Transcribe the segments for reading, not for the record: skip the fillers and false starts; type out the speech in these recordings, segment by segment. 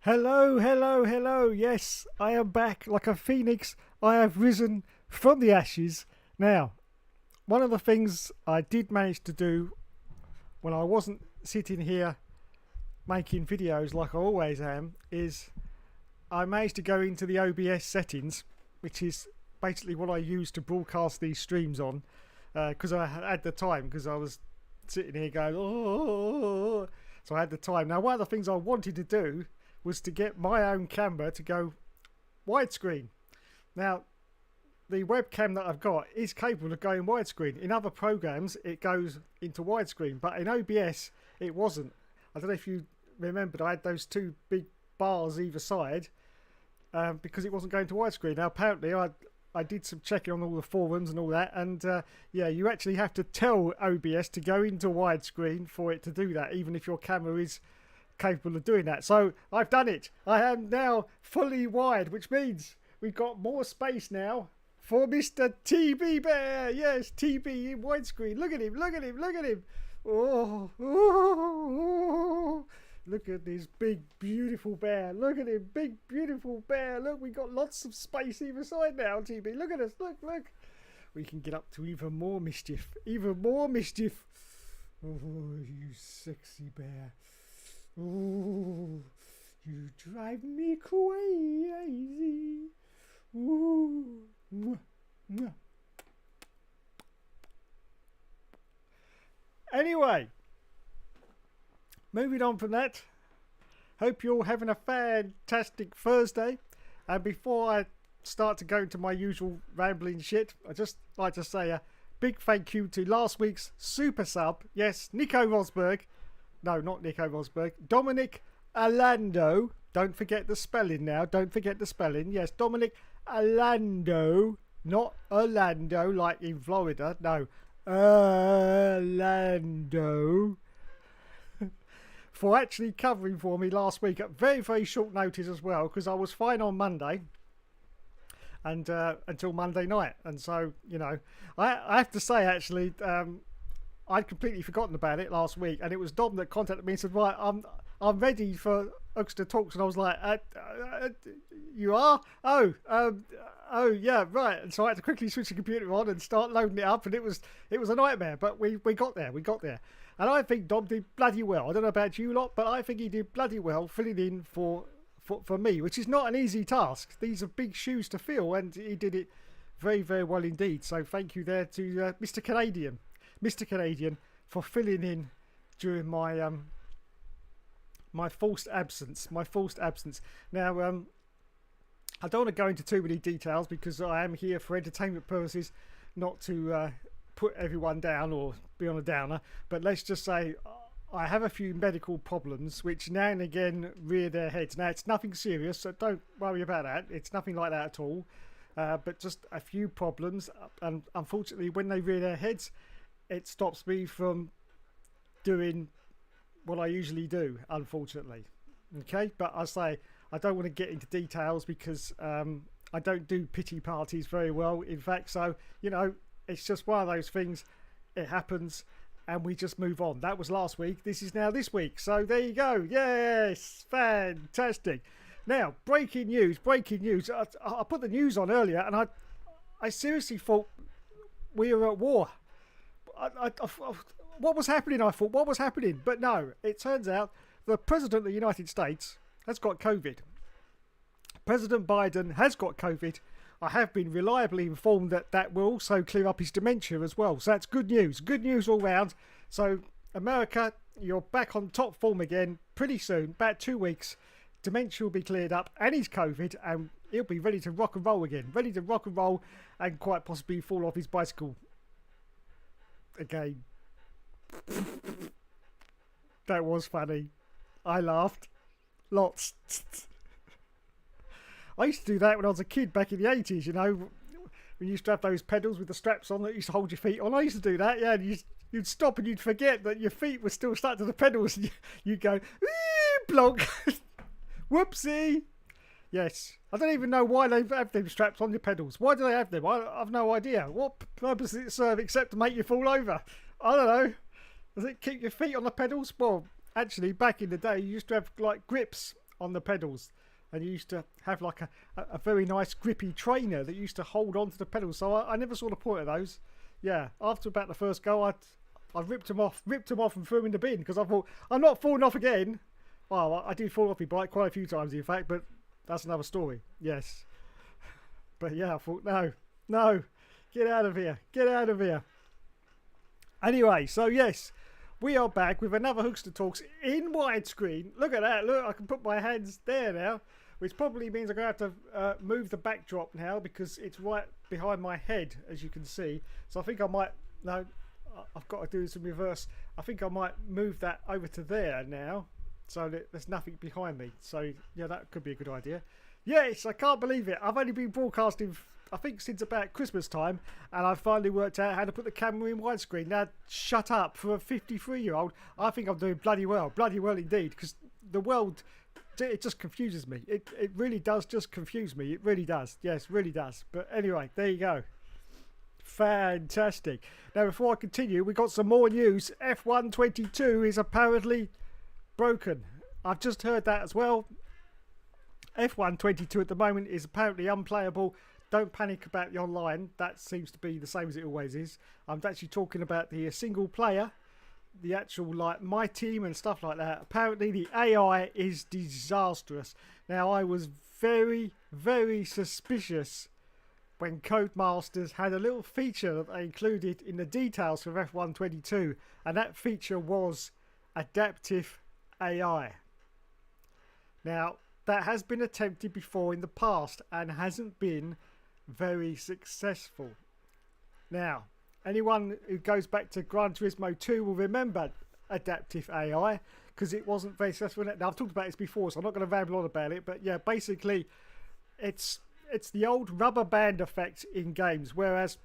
Hello, hello, hello. Yes, I am back like a phoenix. I have risen from the ashes. Now, one of the things I did manage to do when I wasn't sitting here making videos like I always am is I managed to go into the OBS settings, which is basically what I use to broadcast these streams on, because I had the time, because I was sitting here going, oh, so I had the time. Now, one of the things I wanted to do was to get my own camera to go widescreen. Now, the webcam that I've got is capable of going widescreen. In other programs, it goes into widescreen, but in OBS, it wasn't. I don't know if you remembered, I had those two big bars either side because it wasn't going to widescreen. Now, apparently, I did some checking on all the forums and all that, and yeah, you actually have to tell OBS to go into widescreen for it to do that, even if your camera is capable of doing that. So I've done it. I am now fully wide, which means we've got more space now for Mr. TB Bear. Yes, TB in widescreen. Look at him, look at him, look at him. Oh, oh, oh. Look at this big beautiful bear. Look at him, big beautiful bear. Look, we got lots of space either side now, TB. Look at us, look, look. We can get up to even more mischief, even more mischief. Oh, you sexy bear. Ooh, you drive me crazy. Ooh. Mwah, mwah. Anyway, moving on from that, hope you're all having a fantastic Thursday. And before I start to go into my usual rambling shit, I just like to say a big thank you to last week's super sub. Yes, Nico Rosberg. No, not Nico Rosberg. Dominique Alando. Don't forget the spelling now. Don't forget the spelling. Yes, Dominique Alando. Not Orlando like in Florida. No. Orlando. For actually covering for me last week at very, very short notice as well. Because I was fine on Monday. And until Monday night. And so, you know, I have to say actually... I'd completely forgotten about it last week, and it was Dom that contacted me and said, right, I'm ready for Hookster Talks, and I was like, you are? Oh, yeah, right. And so I had to quickly switch the computer on and start loading it up, and it was a nightmare, but we got there, And I think Dom did bloody well. I don't know about you lot, but I think he did bloody well filling in for me, which is not an easy task. These are big shoes to fill, and he did it very, very well indeed. So thank you there to Mr. Canadian for filling in during my my forced absence. Now, I don't want to go into too many details because I am here for entertainment purposes, not to put everyone down or be on a downer. But let's just say I have a few medical problems which now and again rear their heads. Now, it's nothing serious, so don't worry about that. It's nothing like that at all. But just a few problems, and unfortunately, when they rear their heads, it stops me from doing what I usually do, unfortunately. Okay, but I say I don't want to get into details because I don't do pity parties very well, in fact. So, you know, it's just one of those things. It happens and we just move on. That was last week. This is now this week. So there you go. Yes, fantastic. Now, breaking news. I put the news on earlier and I seriously thought we were at war. What was happening? I thought, what was happening? But no, it turns out the President of the United States has got COVID. President Biden has got COVID. I have been reliably informed that that will also clear up his dementia as well. So that's good news. Good news all round. So America, you're back on top form again pretty soon. About 2 weeks. Dementia will be cleared up and his COVID, and he'll be ready to rock and roll again. Ready to rock and roll and quite possibly fall off his bicycle again. That was funny. I laughed lots. I used to do that when I was a kid back in the 80s, you know. We used to have those pedals with the straps on that used to hold your feet on. I used to do that, yeah. And you'd stop and you'd forget that your feet were still stuck to the pedals. And you'd go, blonk. Whoopsie. Yes. I don't even know why they have them straps on your pedals. Why do they have them? I've no idea. What purpose does it serve except to make you fall over? I don't know. Does it keep your feet on the pedals? Well, actually, back in the day, you used to have like grips on the pedals. And you used to have like a very nice grippy trainer that used to hold on to the pedals. So I never saw the point of those. Yeah, after about the first go, I ripped them off and threw them in the bin because I thought, I'm not falling off again. Well, I did fall off my bike quite a few times, in fact, but that's another story. Yes. But yeah, I thought, no, get out of here. Anyway, so yes, we are back with another Hookster Talks in widescreen. Look at that, look, I can put my hands there now, which probably means I'm going to have to move the backdrop now because it's right behind my head, as you can see. So I think I might, no, I've got to do some reverse. I think I might move that over to there now so that there's nothing behind me. So yeah, that could be a good idea. Yes, I can't believe it. I've only been broadcasting, I think, since about Christmas time, and I've finally worked out how to put the camera in widescreen. Now, shut up. For a 53-year-old, I think I'm doing bloody well indeed, because the world, it just confuses me. It really does just confuse me. It really does. Yes, really does. But anyway, there you go. Fantastic. Now, before I continue, we got some more news. F122 is apparently broken. I've just heard that as well. F122 at the moment is apparently unplayable. Don't panic about the online. That seems to be the same as it always is. I'm actually talking about the single player, the actual like my team and stuff like that. Apparently the AI is disastrous. Now, I was very, very suspicious when Codemasters had a little feature that they included in the details for F122, and that feature was adaptive AI. Now, that has been attempted before in the past and hasn't been very successful. Now, anyone who goes back to Gran Turismo 2 will remember adaptive AI because it wasn't very successful. Now, I've talked about this before, so I'm not going to ramble on about it, but yeah, basically it's the old rubber band effect in games, whereas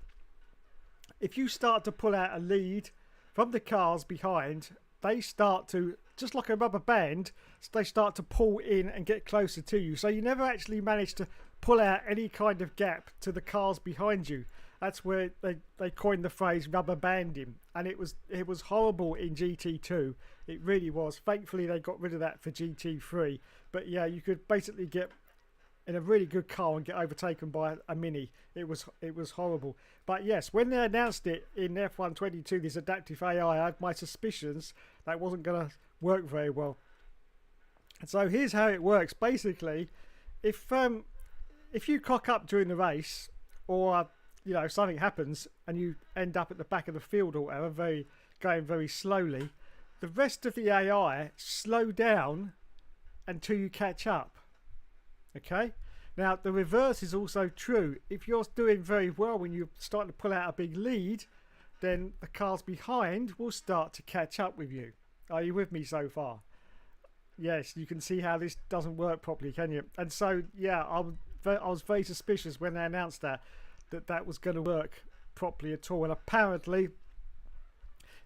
if you start to pull out a lead from the cars behind, they start to, just like a rubber band, they start to pull in and get closer to you. So you never actually manage to pull out any kind of gap to the cars behind you. That's where they coined the phrase rubber banding. And it was horrible in GT2. It really was. Thankfully, they got rid of that for GT3. But yeah, you could basically get in a really good car and get overtaken by a Mini. It was horrible. But yes, when they announced it in F122, this adaptive AI, I had my suspicions that it wasn't going to work very well. And so here's how it works. Basically, if you cock up during the race, or you know, something happens and you end up at the back of the field or whatever, going very slowly, the rest of the AI slow down until you catch up. Okay? Now, the reverse is also true. If you're doing very well when you're starting to pull out a big lead, then the cars behind will start to catch up with you. Are you with me so far? Yes, you can see how this doesn't work properly, can you? And so, yeah, I was very suspicious when they announced that was going to work properly at all. And apparently,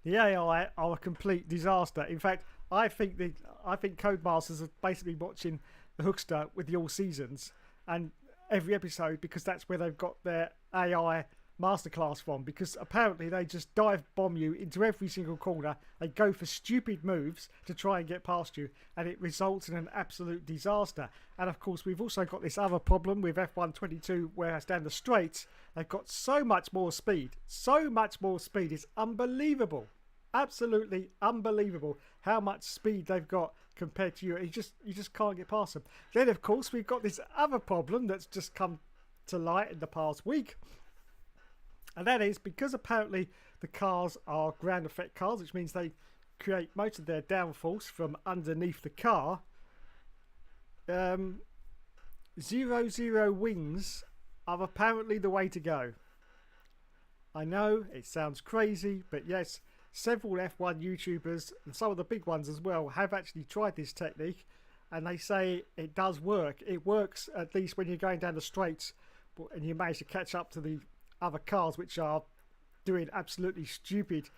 the AI are a complete disaster. In fact, I think Codemasters are basically watching the Hookster with the all seasons and every episode, because that's where they've got their AI masterclass from, because apparently they just dive bomb you into every single corner. They go for stupid moves to try and get past you, and it results in an absolute disaster. And of course, we've also got this other problem with F122, whereas down the straights they've got so much more speed. It's unbelievable, absolutely unbelievable how much speed they've got compared to you. You just can't get past them. Then of course we've got this other problem that's just come to light in the past week, and that is because apparently the cars are ground effect cars, which means they create most of their downforce from underneath the car. 0-0 wings are apparently the way to go. I know it sounds crazy, but yes, several F1 YouTubers and some of the big ones as well have actually tried this technique, and they say it does work. It works at least when you're going down the straights and you manage to catch up to the other cars, which are doing absolutely stupid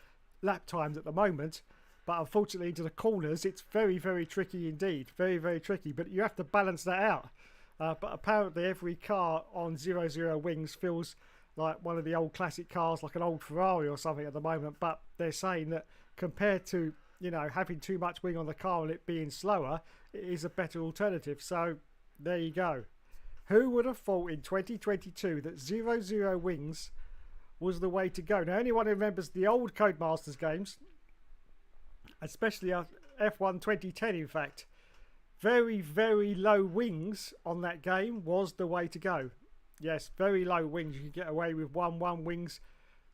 lap times at the moment. But unfortunately, into the corners, it's very, very tricky indeed. Very, very tricky. But you have to balance that out. But apparently, every car on 0-0 wings feels like one of the old classic cars, like an old Ferrari or something at the moment. But they're saying that compared to, you know, having too much wing on the car and it being slower, it is a better alternative. So there you go. Who would have thought in 2022 that 0-0 wings was the way to go? Now, anyone who remembers the old Codemasters games, especially F1 2010, in fact, very, very low wings on that game was the way to go. Yes, very low wings. You could get away with 1-1 wings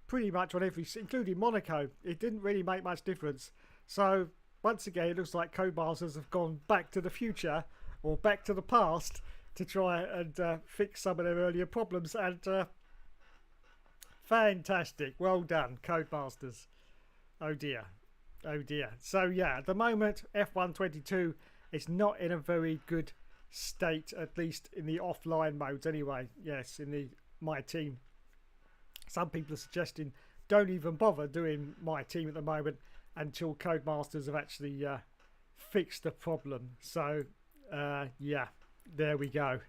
pretty much on every, including Monaco. It didn't really make much difference. So, once again, it looks like Codemasters have gone back to the future or back to the past to try and fix some of their earlier problems. And fantastic. Well done, Codemasters. Oh dear. Oh dear. So, yeah, at the moment, F1 22 is not in a very good state, at least in the offline modes anyway. Yes, in the My Team. Some people are suggesting don't even bother doing My Team at the moment until Codemasters have actually fixed the problem. So, yeah, there we go.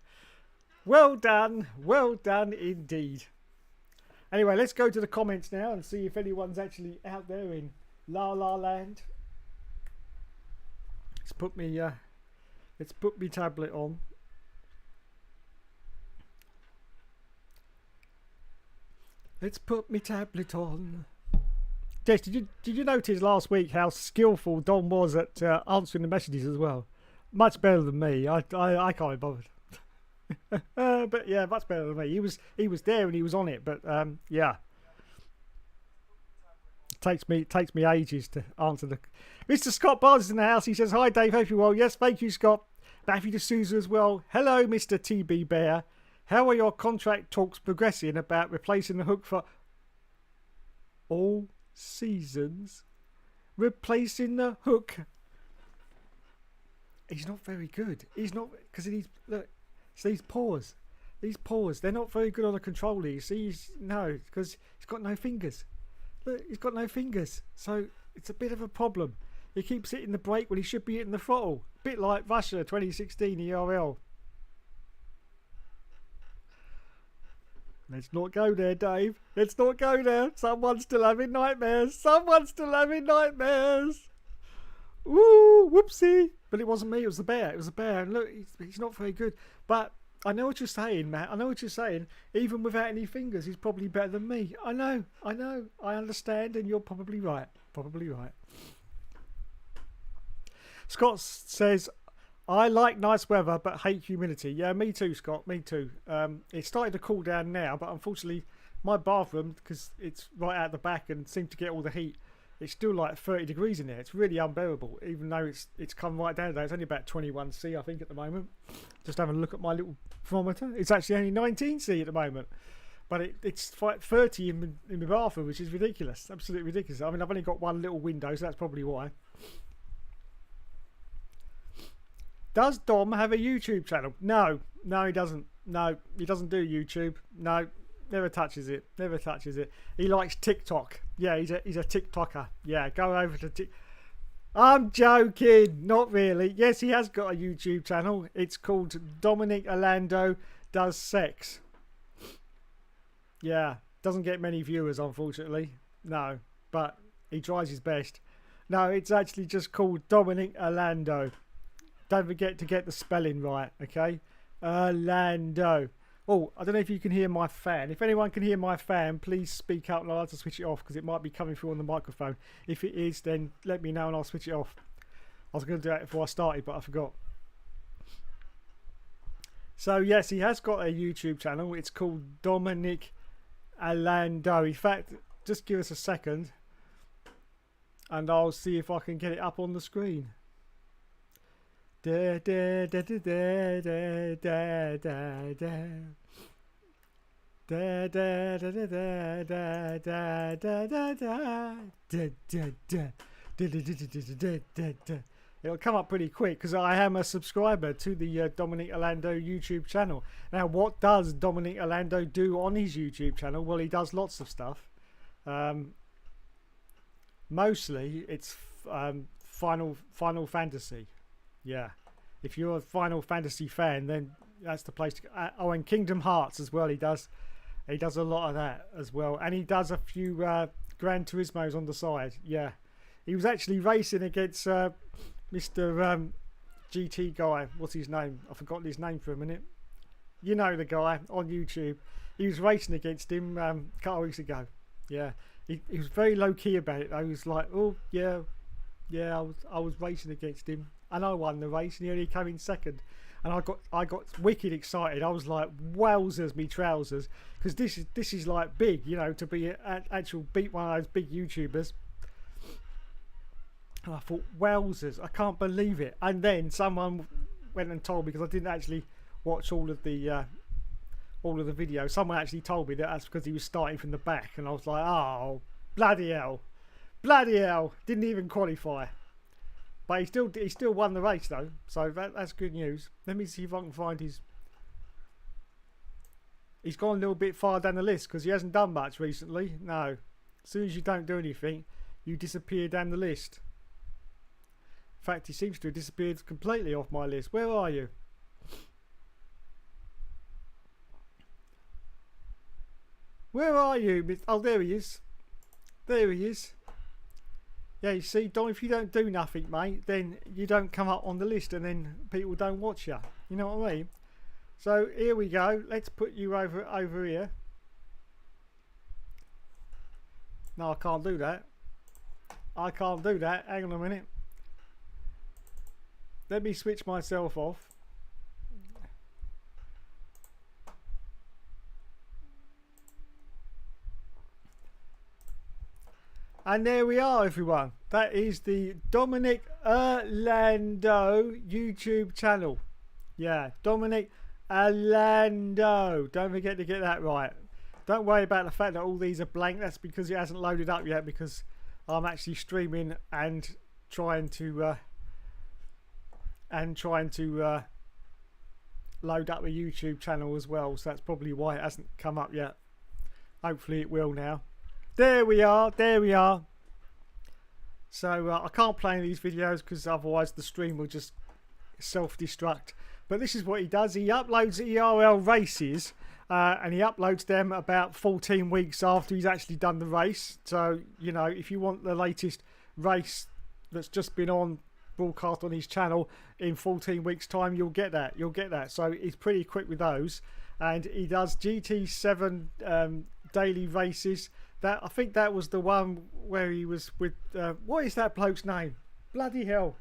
Well done indeed. Anyway, let's go to the comments now and see if anyone's actually out there in La La Land. Let's put me tablet on. Let's put me tablet on. Jess, did you notice last week how skillful Dom was at answering the messages as well? Much better than me. I can't be bothered. But yeah, much better than me. He was there and he was on it. But yeah, it takes me ages to answer the. Mr. Scott Barnes is in the house. He says, "Hi Dave, hope you're well." Yes, thank you, Scott. Matthew D'Souza as well. Hello, Mr. TB Bear. How are your contract talks progressing about replacing the hook for all seasons? Replacing the hook. He's not very good. He's not, because he's, look, see these paws. These paws, they're not very good on the controller. You see, no, because he's got no fingers. Look, he's got no fingers. So it's a bit of a problem. He keeps hitting the brake when he should be hitting the throttle. Bit like Russia 2016 ERL. Let's not go there, Dave. Let's not go there. Someone's still having nightmares. Someone's still having nightmares. Ooh, whoopsie. But it wasn't me, it was the bear. It was the bear. And look, he's not very good. But I know what you're saying, Matt. I know what you're saying. Even without any fingers, he's probably better than me. I know. I understand, and you're probably right. Probably right. Scott says, I like nice weather but hate humidity. Yeah, me too, Scott. Me too. It's starting to cool down now, but unfortunately my bathroom, because it's right out the back and seemed to get all the heat, it's still like 30 degrees in there. It's really unbearable, even though it's come right down today. It's only about 21C, I think, at the moment. Just having a look at my little thermometer. It's actually only 19C at the moment. But it's 30 in my bathroom, which is ridiculous. Absolutely ridiculous. I mean, I've only got one little window, so that's probably why. Does Dom have a YouTube channel? No, he doesn't. No, he doesn't do YouTube. No, never touches it. Never touches it. He likes TikTok. Yeah, he's a TikToker. Yeah, go over to TikTok. I'm joking. Not really. Yes, he has got a YouTube channel. It's called Dominique Orlando Does Sex. Yeah, doesn't get many viewers, unfortunately. No, but he tries his best. No, it's actually just called Dominique Orlando. Don't forget to get the spelling right, okay? Orlando. Oh, I don't know if you can hear my fan. If anyone can hear my fan, please speak out and I'll have to switch it off because it might be coming through on the microphone. If it is, then let me know and I'll switch it off. I was going to do that before I started, but I forgot. So, yes, he has got a YouTube channel. It's called Dominique Orlando. In fact, just give us a second and I'll see if I can get it up on the screen. Da, da, da, da, da, da, da, da, da. Da, da, da, da, da, da, da, da, da, da. Da, da, da. Da, da, da, da, da, da, da. It'll come up pretty quick because I am a subscriber to the Dominique Orlando YouTube channel. Now, what does Dominique Orlando do on his YouTube channel? Well, he does lots of stuff. Mostly, it's Final Fantasy. Yeah, if you're a Final Fantasy fan, then that's the place to go. Oh, and Kingdom Hearts as well. He does a lot of that as well, and he does a few Gran Turismos on the side. Yeah, he was actually racing against Mr. GT guy, what's his name? I've forgotten his name for a minute. You know the guy on YouTube. He was racing against him a couple of weeks ago. Yeah, he was very low key about it. I was like, oh yeah, I was racing against him, and I won the race, and he only came in second. And I got wicked excited. I was like, wowzers, me trousers, because this is like big, you know, to be actual beat one of those big YouTubers. And I thought, wowzers, I can't believe it. And then someone went and told me, because I didn't actually watch all of the videos. Someone actually told me that that's because he was starting from the back, and I was like, oh, bloody hell, didn't even qualify. But he still won the race though, so that's good news. Let me see if I can find his. He's gone a little bit far down the list because he hasn't done much recently. No, as soon as you don't do anything, you disappear down the list. In fact, he seems to have disappeared completely off my list. Where are you? Where are you? Oh, there he is. There he is. Yeah, you see, Dom, if you don't do nothing, mate, then you don't come up on the list, and then people don't watch you. You know what I mean? So here we go. Let's put you over here. No, I can't do that. I can't do that. Hang on a minute. Let me switch myself off. And there we are, everyone. That is the Dominique Orlando YouTube channel. Yeah, Dominique Orlando. Don't forget to get that right. Don't worry about the fact that all these are blank. That's because it hasn't loaded up yet, because I'm actually streaming and trying to load up a YouTube channel as well. So that's probably why it hasn't come up yet. Hopefully it will now. There we are, there we are. So I can't play these videos because otherwise the stream will just self-destruct. But this is what he does. He uploads ERL races and he uploads them about 14 weeks after he's actually done the race. So, you know, if you want the latest race that's just been on broadcast on his channel in 14 weeks time, you'll get that. You'll get that. So he's pretty quick with those. And he does GT7 daily races. That, I think that was the one where he was with what is that bloke's name? Bloody hell!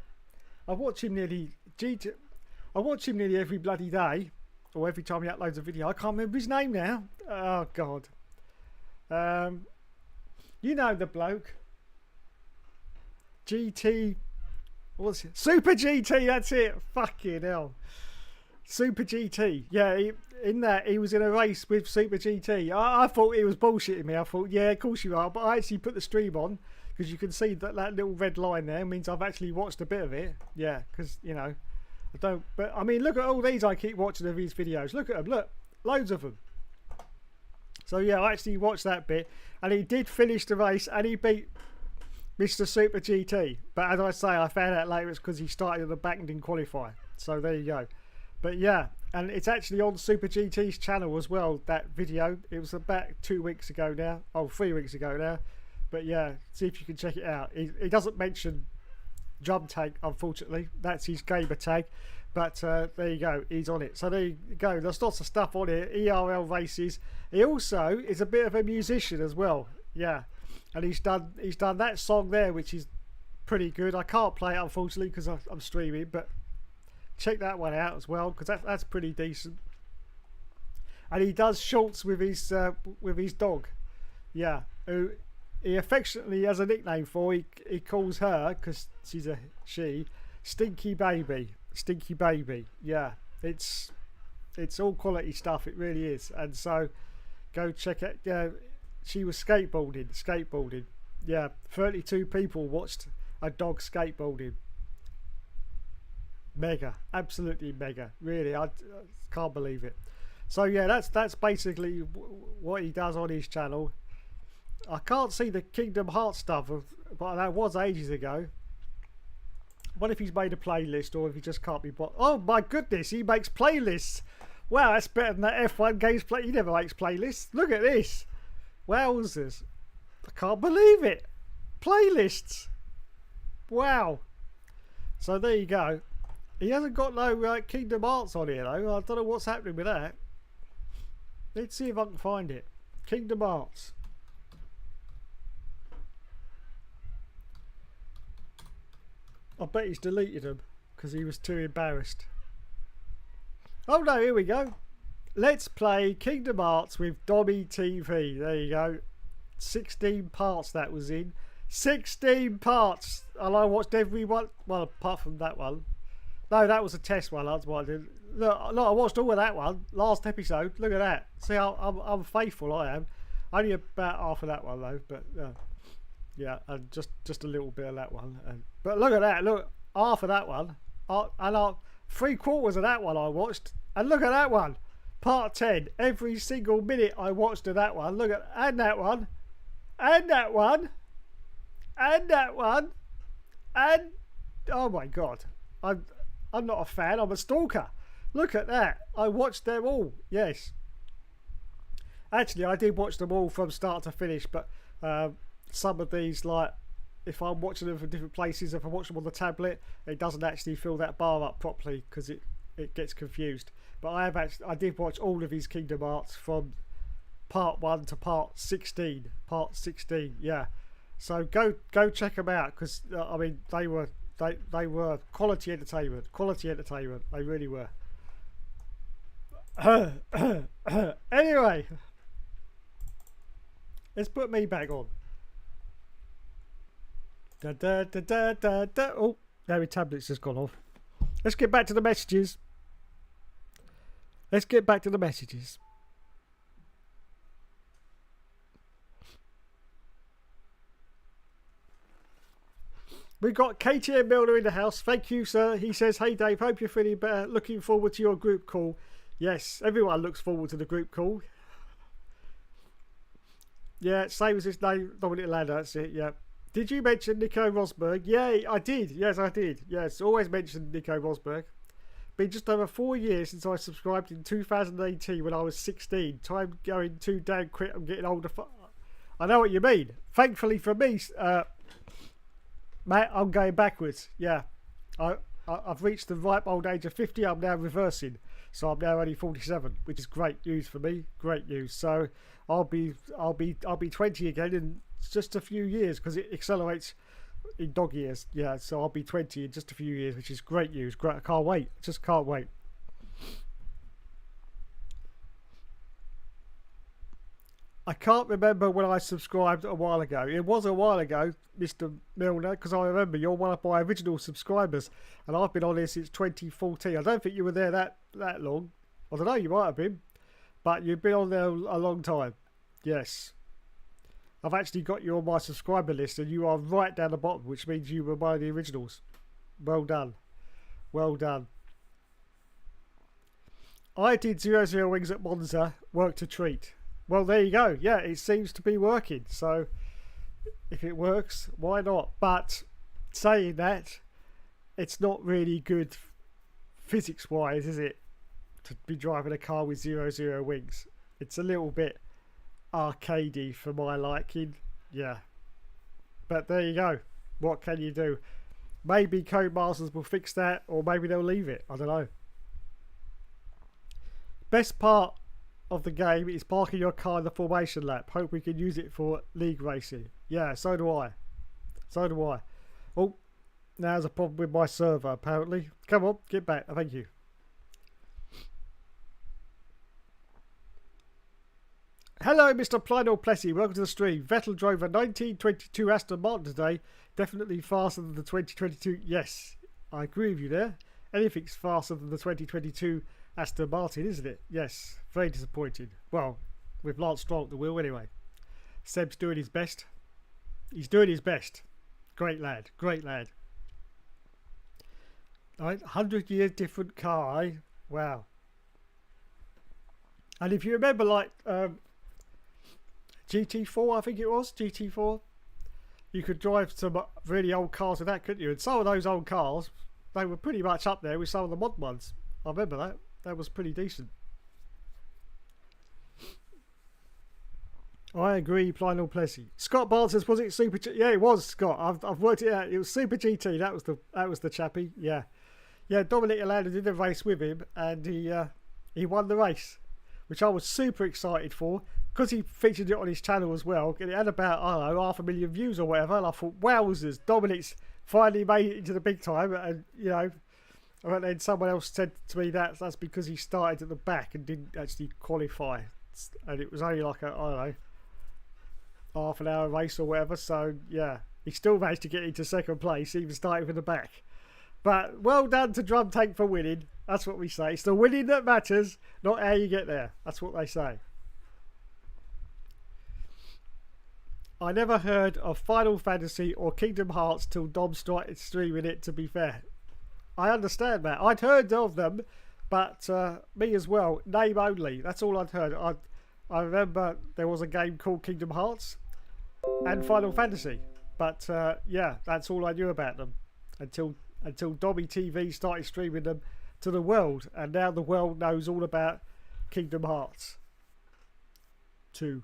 I watch him nearly every bloody day, or every time he uploads a video. I can't remember his name now. Oh God! You know the bloke. GT, what's it? Super GT. That's it. Fucking hell. Super GT. Yeah, he was in a race with Super GT. I thought he was bullshitting me. I thought, yeah, of course you are. But I actually put the stream on because you can see that little red line there means I've actually watched a bit of it. Yeah, because, you know, I don't. But, I mean, look at all these I keep watching of his videos. Look at them. Look, loads of them. So, yeah, I actually watched that bit. And he did finish the race and he beat Mr. Super GT. But as I say, I found out later it's because he started at the back and didn't qualify. So, there you go. But yeah, and it's actually on Super GT's channel as well, that video. It was about 2 weeks ago now. Oh, 3 weeks ago now. But yeah, see if you can check it out. He doesn't mention Drum Tag, unfortunately. That's his gamer tag. But there you go, he's on it. So there you go, there's lots of stuff on here. ERL races. He also is a bit of a musician as well. Yeah, and he's done that song there, which is pretty good. I can't play it, unfortunately, because I'm streaming, but check that one out as well, because that's pretty decent. And he does shorts with his dog, yeah, who he affectionately has a nickname for. He calls her, because she's a she, Stinky Baby. Stinky Baby. Yeah, it's all quality stuff. It really is. And so go check it. Yeah, she was skateboarding. Yeah, 32 people watched a dog skateboarding. Mega, absolutely mega, really. I can't believe it. So yeah, that's basically what he does on his channel. I can't see the Kingdom Hearts stuff, but that was ages ago. What if he's made a playlist, or if he just can't be bought? Oh my goodness, he makes playlists. Wow, that's better than that F1 games play. He never makes playlists. Look at this. Wowzers. I can't believe it. Playlists. Wow. So there you go. He hasn't got no Kingdom Hearts on here though. I don't know what's happening with that. Let's see if I can find it. Kingdom Hearts. I bet he's deleted them because he was too embarrassed. Oh no, here we go. Let's play Kingdom Hearts with Dommy TV. There you go. 16 parts that was in. 16 parts. And I watched every one. Well, apart from that one. No, that was a test one. That's what I did. Look, I watched all of that one. Last episode. Look at that. See, I'm faithful, I am. Only about half of that one, though. But, yeah, and just a little bit of that one. But look at that. Look, half of that one. And 3/4 of that one I watched. And look at that one. Part 10. Every single minute I watched of that one. Look at, and that one. And that one. And that one. And, oh my God. I'm not a fan. I'm a stalker. Look at that. I watched them all. Yes. Actually, I did watch them all from start to finish. But some of these, like, if I'm watching them from different places, if I watch them on the tablet, it doesn't actually fill that bar up properly because it gets confused. But I did watch all of his Kingdom Hearts from part 1 to part 16. Part 16, yeah. So go check them out because I mean they were quality entertainment. Quality entertainment. They really were. Anyway, let's put me back on. Da, da, da, da, da, da. Oh, now my tablet's just gone off. Let's get back to the messages. Let's get back to the messages. We got KTM Milner in the house. Thank you, sir. He says, "Hey Dave, hope you're feeling better. Looking forward to your group call." Yes, everyone looks forward to the group call. Yeah, same as his name, Dominique Lander. That's it. Yeah. Did you mention Nico Rosberg? Yeah, I did. Yes, I did. Yes, always mention Nico Rosberg. Been just over 4 years since I subscribed in 2018 when I was 16. Time going too damn quick. I'm getting older. I know what you mean. Thankfully for me, Matt, I'm going backwards. Yeah, I've reached the ripe old age of 50. I'm now reversing, so I'm now only 47, which is great news for me. Great news. So I'll be 20 again in just a few years because it accelerates in dog years. Yeah, so I'll be 20 in just a few years, which is great news. Great, I can't wait. Just can't wait. I can't remember when I subscribed a while ago. It was a while ago, Mr. Milner, because I remember you're one of my original subscribers, and I've been on here since 2014. I don't think you were there that long. I don't know, you might have been, but you've been on there a long time. Yes. I've actually got you on my subscriber list, and you are right down the bottom, which means you were one of the originals. Well done. Well done. I did 00 Wings at Monza, worked a treat. Well, there you go. Yeah, it seems to be working. So, if it works, why not? But saying that, it's not really good physics-wise, is it? To be driving a car with 00 wings. It's a little bit arcadey for my liking. Yeah. But there you go. What can you do? Maybe Codemasters will fix that, or maybe they'll leave it. I don't know. Best part of the game is parking your car in the formation lap. Hope we can use it for league racing. Yeah, so do I. So do I. Oh, now there's a problem with my server apparently. Come on, get back. Thank you. Hello, Mr. Plino Plessy. Welcome to the stream. Vettel drove a 1922 Aston Martin today. Definitely faster than the 2022. Yes, I agree with you there. Anything's faster than the 2022 Aston Martin, isn't it? Yes, very disappointing. Well, with Lance Stroll at the wheel anyway. Seb's doing his best. He's doing his best. Great lad, great lad. 100 years different car, eh? Wow. And if you remember, like GT4, I think it was GT4, you could drive some really old cars with that, couldn't you? And some of those old cars, they were pretty much up there with some of the mod ones. I remember that. That was pretty decent. I agree, Plino Plessy. Scott Barnes says, was it Super GT? Yeah, it was, Scott. I've worked it out. It was Super GT. That was the chappie. Yeah. Yeah, Dominique landed in the race with him, and he won the race, which I was super excited for because he featured it on his channel as well. And it had about, I don't know, 500,000 views or whatever. And I thought, wowzers, Dominique's finally made it into the big time. And you know, and then someone else said to me that's because he started at the back and didn't actually qualify, and it was only like a, I don't know, half an hour race or whatever. So yeah, he still managed to get into second place, even starting from the back. But well done to Drum Tank for winning. That's what we say. It's the winning that matters, not how you get there. That's what they say. I never heard of Final Fantasy or Kingdom Hearts till Dom started streaming it, to be fair. I understand that. I'd heard of them, but me as well. Name only. That's all I'd heard. I remember there was a game called Kingdom Hearts and Final Fantasy. But yeah, that's all I knew about them until Dobby TV started streaming them to the world, and now the world knows all about Kingdom Hearts 2.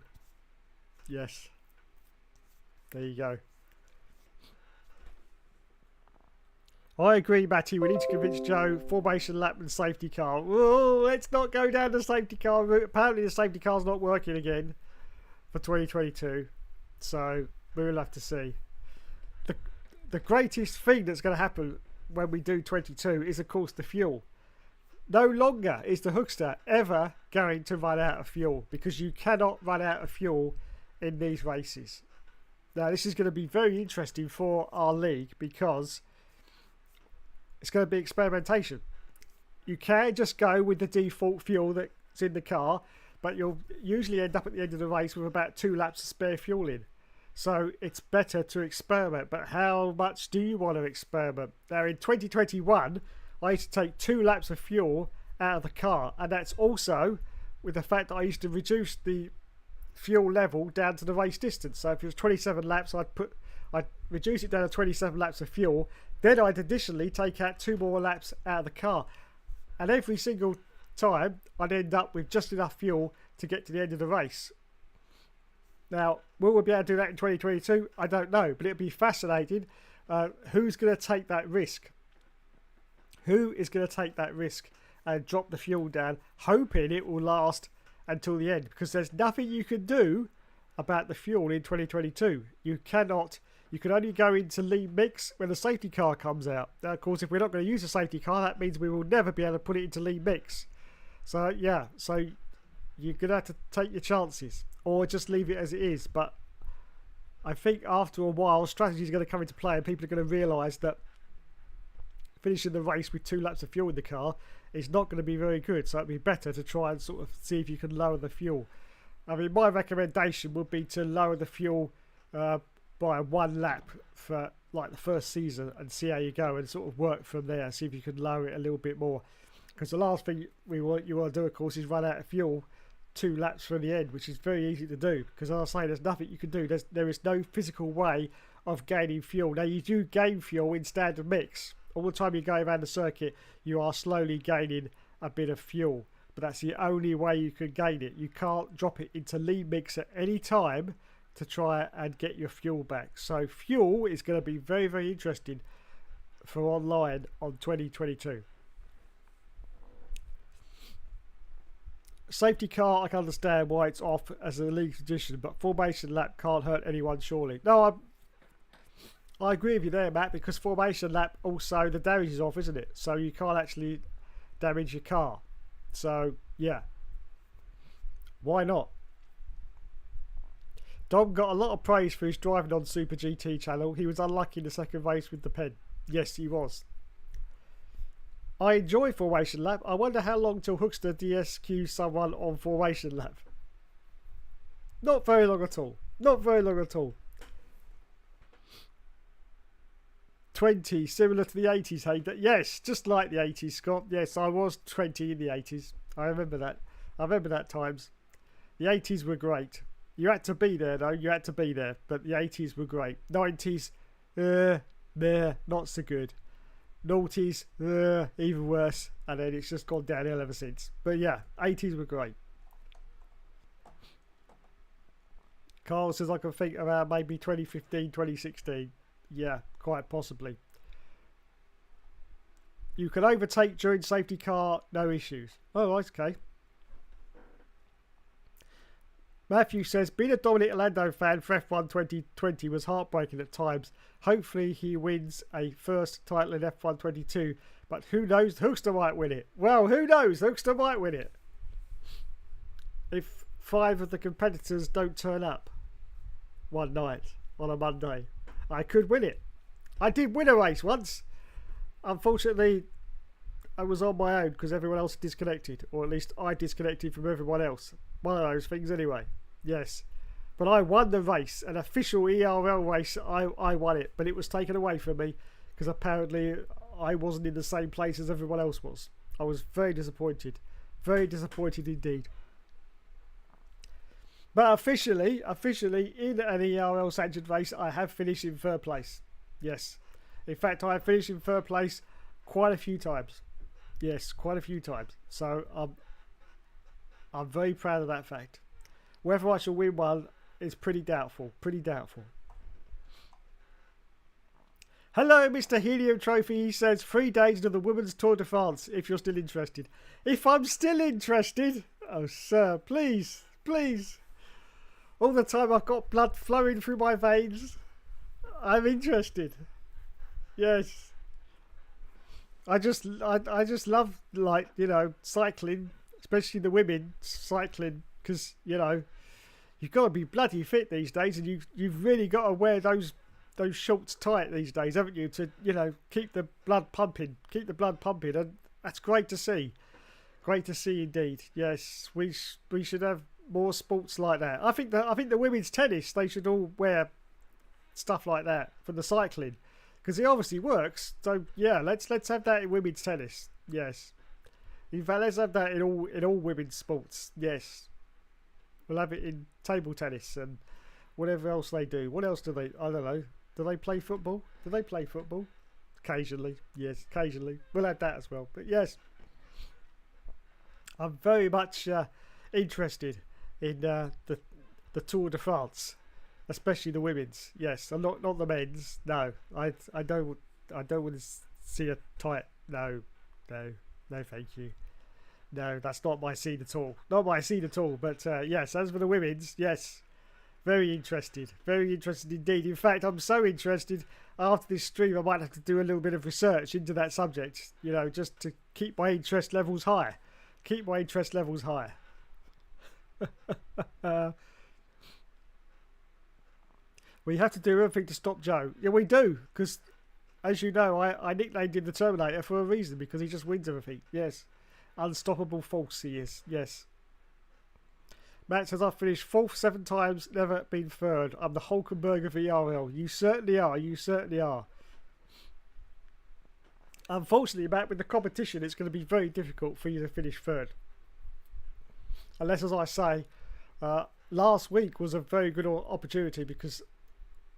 Yes, there you go. I agree, Matty. We need to convince Joe. Formation lap and safety car. Oh, let's not go down the safety car route. Apparently the safety car's not working again for 2022, so we'll have to see. The greatest thing that's going to happen when we do 22 is, of course, the fuel. No longer is the Hookster ever going to run out of fuel, because you cannot run out of fuel in these races. Now, this is going to be very interesting for our league, because it's going to be experimentation. You can just go with the default fuel that's in the car, but you'll usually end up at the end of the race with about 2 laps of spare fuel in. So it's better to experiment. But how much do you want to experiment? Now, in 2021, I used to take 2 laps of fuel out of the car. And that's also with the fact that I used to reduce the fuel level down to the race distance. So if it was 27 laps, I'd reduce it down to 27 laps of fuel. Then I'd additionally take out 2 more laps out of the car. And every single time, I'd end up with just enough fuel to get to the end of the race. Now, will we be able to do that in 2022? I don't know, but it'll be fascinating. Who's going to take that risk? Who is going to take that risk and drop the fuel down, hoping it will last until the end? Because there's nothing you can do about the fuel in 2022. You can only go into lean mix when the safety car comes out. Now, of course, if we're not going to use a safety car, that means we will never be able to put it into lean mix. So, yeah, so you're going to have to take your chances, or just leave it as it is. But I think after a while, strategy is going to come into play, and people are going to realise that finishing the race with 2 laps of fuel in the car is not going to be very good. So it'd be better to try and sort of see if you can lower the fuel. I mean, my recommendation would be to lower the fuel by 1 lap for like the first season, and see how you go, and sort of work from there. See if you can lower it a little bit more, because the last thing you want to do, of course, is run out of fuel 2 laps from the end, which is very easy to do, because as I say, there's nothing you can do. There is no physical way of gaining fuel. Now, you do gain fuel in standard mix. All the time you go around the circuit, you are slowly gaining a bit of fuel, but that's the only way you can gain it. You can't drop it into lean mix at any time to try and get your fuel back. So fuel is going to be very, very interesting for online on 2022. Safety car, I can understand why it's off as a league tradition, but formation lap can't hurt anyone, surely. No, I agree with you there, Matt, because formation lap also, the damage is off, isn't it? So you can't actually damage your car. So, yeah. Why not? Dom got a lot of praise for his driving on Super GT channel. He was unlucky in the second race with the pen. Yes, he was. I enjoy formation lap. I wonder how long till Hookster DSQ someone on formation lap. Not very long at all. Not very long at all. 20, similar to the 80s, hey? Yes, just like the 80s, Scott. Yes, I was 20 in the 80s. I remember that. I remember that times. The 80s were great. You had to be there, though. You had to be there. But the 80s were great. 90s, not so good. Noughties, even worse. And then it's just gone downhill ever since. But yeah, 80s were great. Carl says I can think around maybe 2015, 2016. Yeah, quite possibly. You can overtake during safety car, no issues. Oh, okay. Matthew says, being a Dominique Lando fan for F1 2020 was heartbreaking at times. Hopefully he wins a first title in F1 22. But who knows? Hookster might win it. Well, who knows? Hookster might win it. If 5 of the competitors don't turn up one night on a Monday, I could win it. I did win a race once. Unfortunately, I was on my own because everyone else disconnected. Or at least I disconnected from everyone else. One of those things anyway. Yes. But I won the race. An official ERL race, I won it. But it was taken away from me because apparently I wasn't in the same place as everyone else was. I was very disappointed. Very disappointed indeed. But officially, in an ERL sanctioned race, I have finished in third place. Yes. In fact, I have finished in third place quite a few times. Yes, quite a few times. So I'm very proud of that fact. Whether I shall win one is pretty doubtful. Pretty doubtful. Hello, Mr. Helium Trophy. He says 3 days into the Women's Tour de France, if you're still interested. If I'm still interested, oh, sir, please, please. All the time I've got blood flowing through my veins. I'm interested. Yes. I just love, like, you know, cycling, especially the women cycling, because, you know, you've got to be bloody fit these days, and you've really got to wear those shorts tight these days, haven't you, to, you know, keep the blood pumping, and that's great to see. Great to see indeed. Yes, we should have more sports like that. I think the women's tennis, they should all wear stuff like that for the cycling, because it obviously works. So yeah, let's have that in women's tennis. Yes, in fact, let's have that in all women's sports. Yes, we'll have it in table tennis and whatever else they do. What else do they? I don't know. Do they play football? Do they play football? Occasionally, yes, occasionally. We'll have that as well. But yes, I'm very much interested in the Tour de France, especially the women's. Yes, and not the men's. No, I don't want to see a tight. No, thank you. No, that's not my scene at all. Not my scene at all. But yes, as for the women's, yes, very interested indeed. In fact, I'm so interested. After this stream, I might have to do a little bit of research into that subject. You know, just to keep my interest levels high. Keep my interest levels high. We have to do everything to stop Joe. Yeah, we do, because as you know, I nicknamed him the Terminator for a reason, because he just wins everything. Yes, unstoppable force he is. Yes. Matt says, I've finished 4th 7 times, never been 3rd. I'm the Hulkenberg of ERL. You certainly are. You certainly are. Unfortunately, Matt, with the competition, it's going to be very difficult for you to finish 3rd. Unless, as I say, last week was a very good opportunity because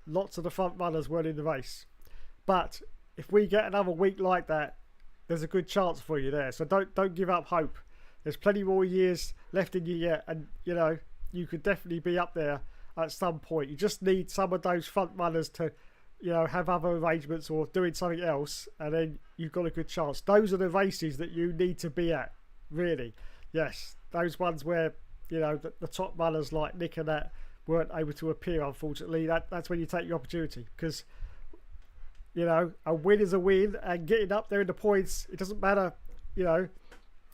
lots of the front runners weren't in the race. But if we get another week like that, there's a good chance for you there. So don't give up hope. There's plenty more years left in you yet, and you know you could definitely be up there at some point. You just need some of those front runners to, you know, have other arrangements or doing something else, and then you've got a good chance. Those are the races that you need to be at, really. Yes, those ones where, you know, the top runners like Nick and that weren't able to appear, unfortunately. That's when you take your opportunity, because, you know, a win is a win, and getting up there in the points, it doesn't matter, you know,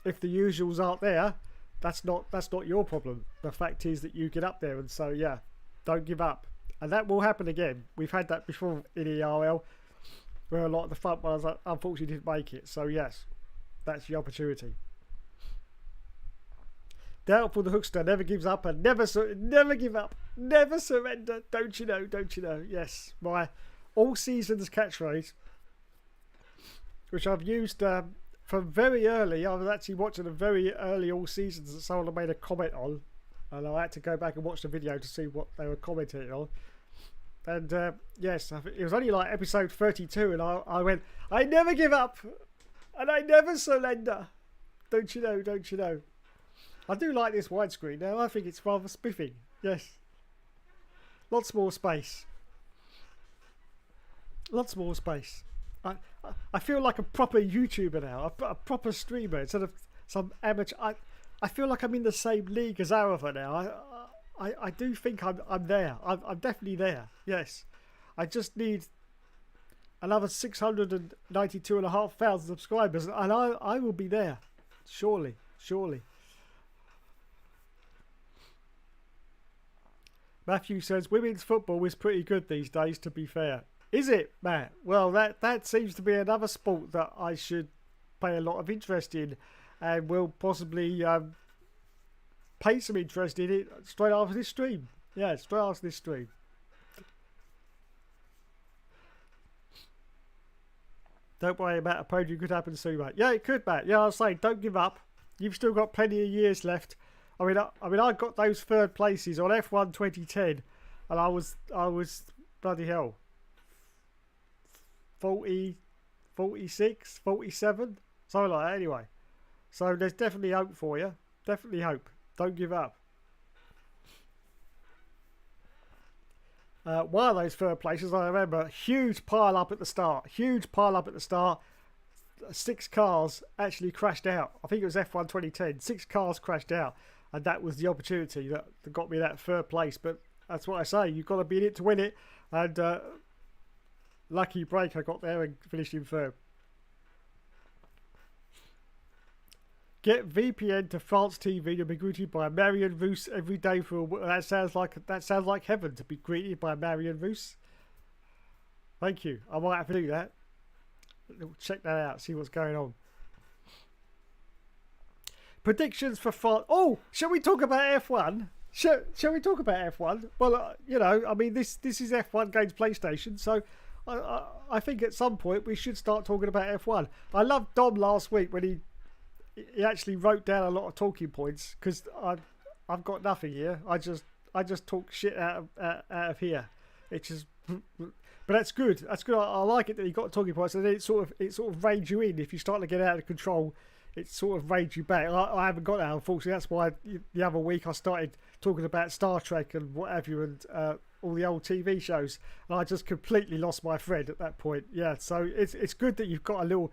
if the usuals aren't there. That's not your problem. The fact is that you get up there, and so yeah, don't give up. And that will happen again. We've had that before in ERL, where a lot of the front runners unfortunately didn't make it. So yes, that's your opportunity. Doubtful the Hookster never gives up and never give up, never surrender. Don't you know? Don't you know? Yes, my all seasons catchphrase, which I've used from very early. I was actually watching a very early all seasons that someone made a comment on, and I had to go back and watch the video to see what they were commenting on. And yes, it was only like episode 32, and I went, I never give up, and I never surrender. Don't you know? Don't you know? I do like this widescreen now. I think it's rather spiffing. Yes. Lots more space. Lots more space. I, I feel like a proper YouTuber now, a proper streamer instead of some amateur. I feel like I'm in the same league as Arava now. I do think I'm there. I'm definitely there. Yes, I just need another 692,500 subscribers, and I will be there. Surely. Matthew says women's football is pretty good these days, to be fair. Is it, Matt? Well, that seems to be another sport that I should pay a lot of interest in, and will possibly pay some interest in it straight after this stream. Yeah, straight after this stream. Don't worry about a podium, could happen soon, mate. Yeah, it could, Matt. Yeah, I was saying, don't give up. You've still got plenty of years left. I mean, I got those third places on F1 2010, and I was bloody hell, 40, 46, 47, something like that. Anyway, so there's definitely hope for you. Definitely hope. Don't give up. One of those third places, I remember, huge pile up at the start. 6 cars actually crashed out. I think it was F1 2010. 6 cars crashed out. And that was the opportunity that got me that third place. But that's what I say. You've got to be in it to win it. And lucky break, I got there and finished in third. Get VPN to France TV to be greeted by Marion Roos every day for a week. That sounds like heaven, to be greeted by Marion Roos. Thank you. I might have to do that. Check that out. See what's going on. Predictions for France. Oh, shall we talk about F1? Shall we talk about F1? Well, I mean, this is F1 Games PlayStation, so I think at some point we should start talking about F1. I loved Dom last week when he actually wrote down a lot of talking points, because I've got nothing here. I just talk shit out of here. It's just, but that's good. That's good. I like it that he got talking points, and then it sort of reins you in. If you start to get out of control, it sort of reins you back. I haven't got that, unfortunately. That's why the other week I started talking about Star Trek and what have you, and all the old TV shows, and I just completely lost my thread at that point. Yeah, so it's good that you've got a little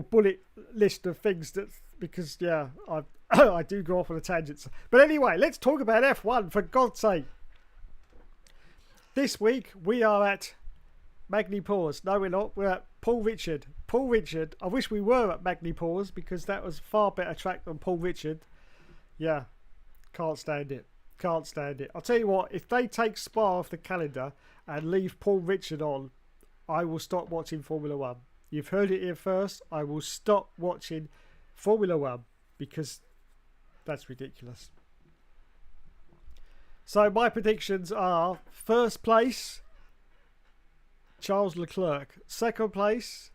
bullet list of things, that because yeah, I do go off on a tangent. But anyway, let's talk about F1, for God's sake. This week we are at Magny Pause. No, we're not. We're at Paul Richard. I wish we were at Magny Pause, because that was far better track than Paul Richard. Yeah, can't stand it. I'll tell you what, if they take Spa off the calendar and leave Paul Richard on, I will stop watching Formula One. You've heard it here first. I will stop watching Formula One, because that's ridiculous. So my predictions are: first place, Charles Leclerc; second place,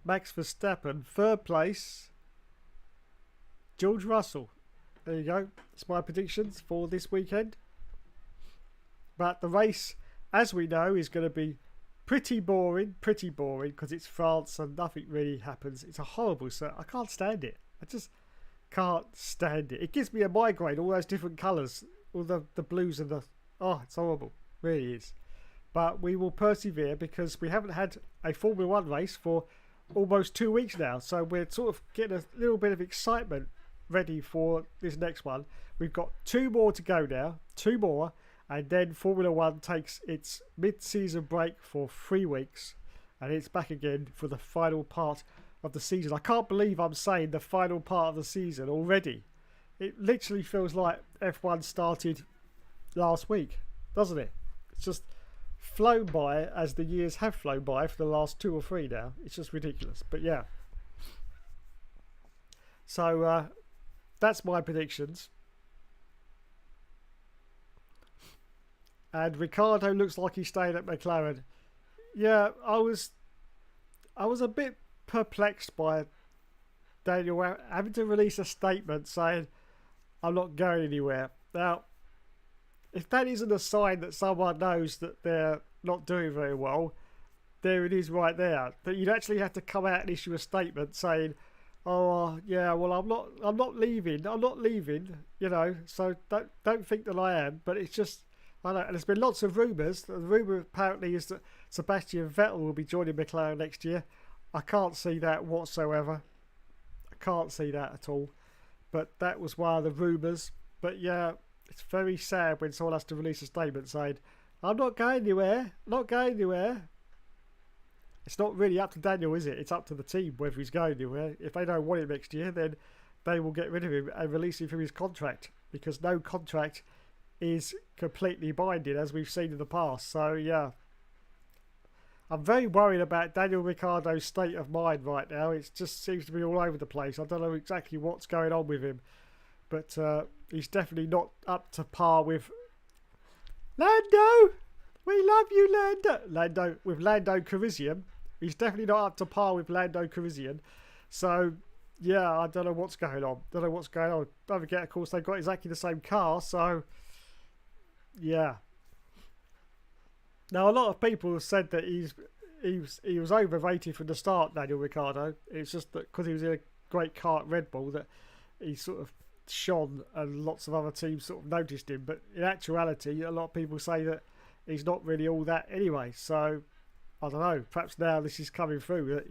Max Verstappen; third place, George Russell. There you go. That's my predictions for this weekend. But the race, as we know, is going to be pretty boring, because it's France and nothing really happens. It's a horrible set. I can't stand it. I just can't stand it. It gives me a migraine, all those different colours, all the blues and the... Oh, it's horrible. It really is. But we will persevere, because we haven't had a Formula One race for almost 2 weeks now. So we're sort of getting a little bit of excitement ready for this next one. We've got 2 more to go now. 2 more. And then Formula One takes its mid-season break for 3 weeks. And it's back again for the final part of the season. I can't believe I'm saying the final part of the season already. It literally feels like F1 started last week, doesn't it? It's just flown by, as the years have flown by for the last 2 or 3 now. It's just ridiculous. But yeah. So that's my predictions. And Ricardo looks like he's staying at McLaren. Yeah, I was a bit perplexed by Daniel having to release a statement saying, I'm not going anywhere. Now, if that isn't a sign that someone knows that they're not doing very well, there it is right there. That you'd actually have to come out and issue a statement saying, oh yeah, well I'm not leaving, so don't think that I am. But it's just, I know, and there's been lots of rumours. The rumour apparently is that Sebastian Vettel will be joining McLaren next year. I can't see that whatsoever. I can't see that at all. But that was one of the rumours. But yeah, it's very sad when someone has to release a statement saying, I'm not going anywhere, not going anywhere. It's not really up to Daniel, is it? It's up to the team whether he's going anywhere. If they don't want him next year, then they will get rid of him and release him from his contract. Because no contract is completely binding, as we've seen in the past. So yeah, I'm very worried about Daniel Ricciardo's state of mind right now. It just seems to be all over the place. I don't know exactly what's going on with him, but he's definitely not up to par with Lando. We love you, Lando. With Lando Calrissian, he's definitely not up to par with Lando Calrissian. So yeah, I don't know what's going on. Don't forget, of course, they've got exactly the same car, so yeah. Now, a lot of people have said that he was overrated from the start, Daniel Ricciardo. It's just that because he was in a great car at Red Bull that he sort of shone and lots of other teams sort of noticed him. But in actuality, a lot of people say that he's not really all that anyway. So, I don't know. Perhaps now this is coming through that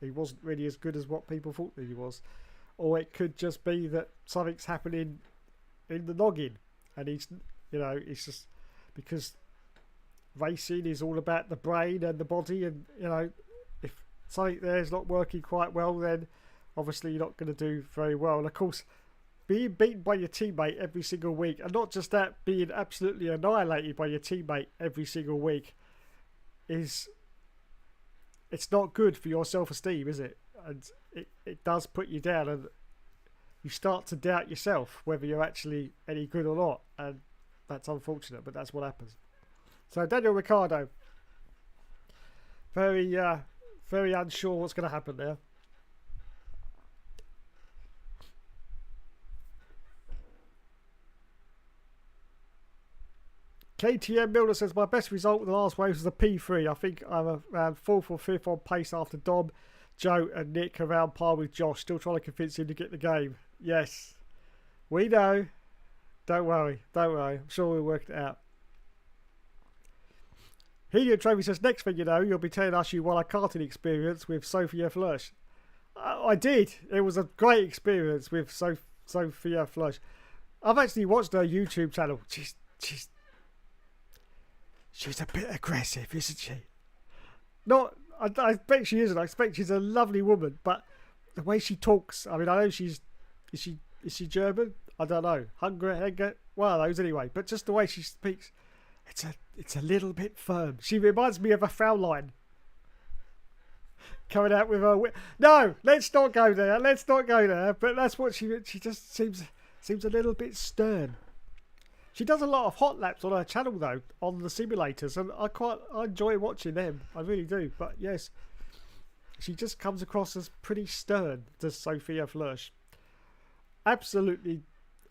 he wasn't really as good as what people thought that he was. Or it could just be that something's happening in the noggin. And it's just because racing is all about the brain and the body, and if something there is not working quite well, then obviously you're not going to do very well. And of course, being beaten by your teammate every single week, and not just that, being absolutely annihilated by your teammate every single week, it's not good for your self-esteem, is it? And it does put you down, and you start to doubt yourself whether you're actually any good or not, and that's unfortunate, but that's what happens. So Daniel Ricciardo, very unsure what's going to happen there. KTM Milner says, my best result in the last race was a P3. I think I'm around 4th or 5th on pace after Dom, Joe and Nick around par with Josh. Still trying to convince him to get the game. Yes, we know. Don't worry. I'm sure we'll work it out. Helium Trophy says, next thing you know, you'll be telling us you won a karting experience with Sophia Flörsch. I did. It was a great experience with Sophia Flörsch. I've actually watched her YouTube channel. She's a bit aggressive, isn't she? I bet she isn't. I expect she's a lovely woman, but the way she talks, I mean, I know is she German? I don't know. Hungary, one of those anyway. But just the way she speaks, it's a little bit firm. She reminds me of a Fraulein. Coming out with her... No, let's not go there. But that's what she just seems a little bit stern. She does a lot of hot laps on her channel, though, on the simulators, and I enjoy watching them. I really do. But yes, she just comes across as pretty stern, does Sophia Flörsch. Absolutely,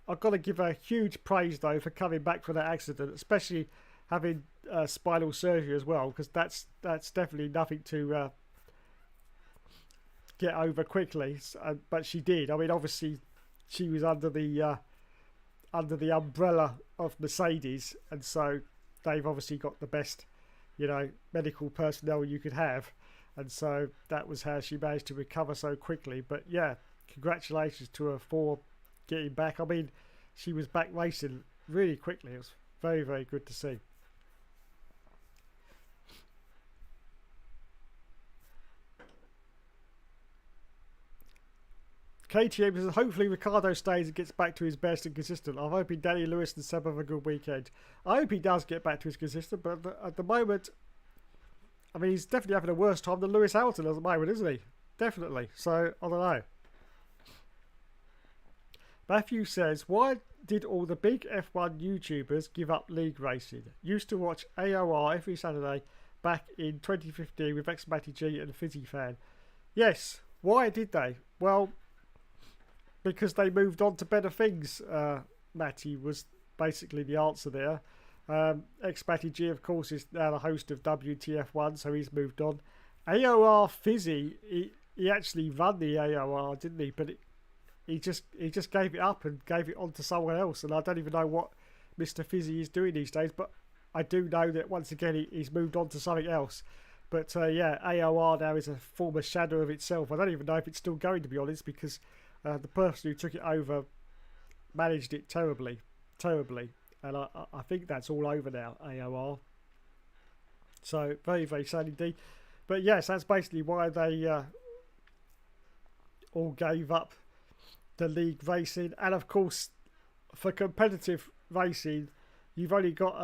I've got to give her huge praise, though, for coming back from that accident, especially having spinal surgery as well, because that's definitely nothing to get over quickly. But she did. I mean, obviously, she was under the umbrella of Mercedes, and so they've obviously got the best, medical personnel you could have, and so that was how she managed to recover so quickly. But yeah, congratulations to her for getting back. I mean, she was back racing really quickly. It was very, very good to see. KTM says, hopefully Ricciardo stays and gets back to his best and consistent. I'm hoping Danny Lewis and Seb have a good weekend. I hope he does get back to his consistent, but at the moment, I mean, he's definitely having a worse time than Lewis Hamilton at the moment, isn't he? Definitely. So, I don't know. Matthew says, why did all the big F1 YouTubers give up league racing? Used to watch AOR every Saturday back in 2015 with X-Matty G and Fizzy Fan. Yes, why did they? Well, because they moved on to better things, Matty, was basically the answer there. X-Matty G, of course, is now the host of WTF1, so he's moved on. AOR Fizzy, he actually run the AOR, didn't he? But he just gave it up and gave it on to someone else, and I don't even know what Mr. Fizzy is doing these days, but I do know that once again he's moved on to something else. But yeah, AOR now is a former shadow of itself. I don't even know if it's still going, to be honest, because the person who took it over managed it terribly. And I think that's all over now, AOR. So very, very sad indeed. But yes, that's basically why they all gave up the league racing. And of course, for competitive racing, you've only got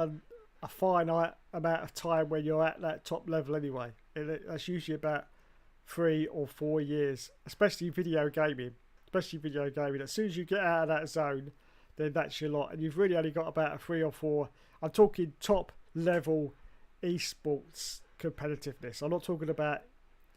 a finite amount of time when you're at that top level anyway. That's usually about 3 or 4 years, especially video gaming. As soon as you get out of that zone, then that's your lot. And you've really only got about a 3 or 4. I'm talking top level esports competitiveness. I'm not talking about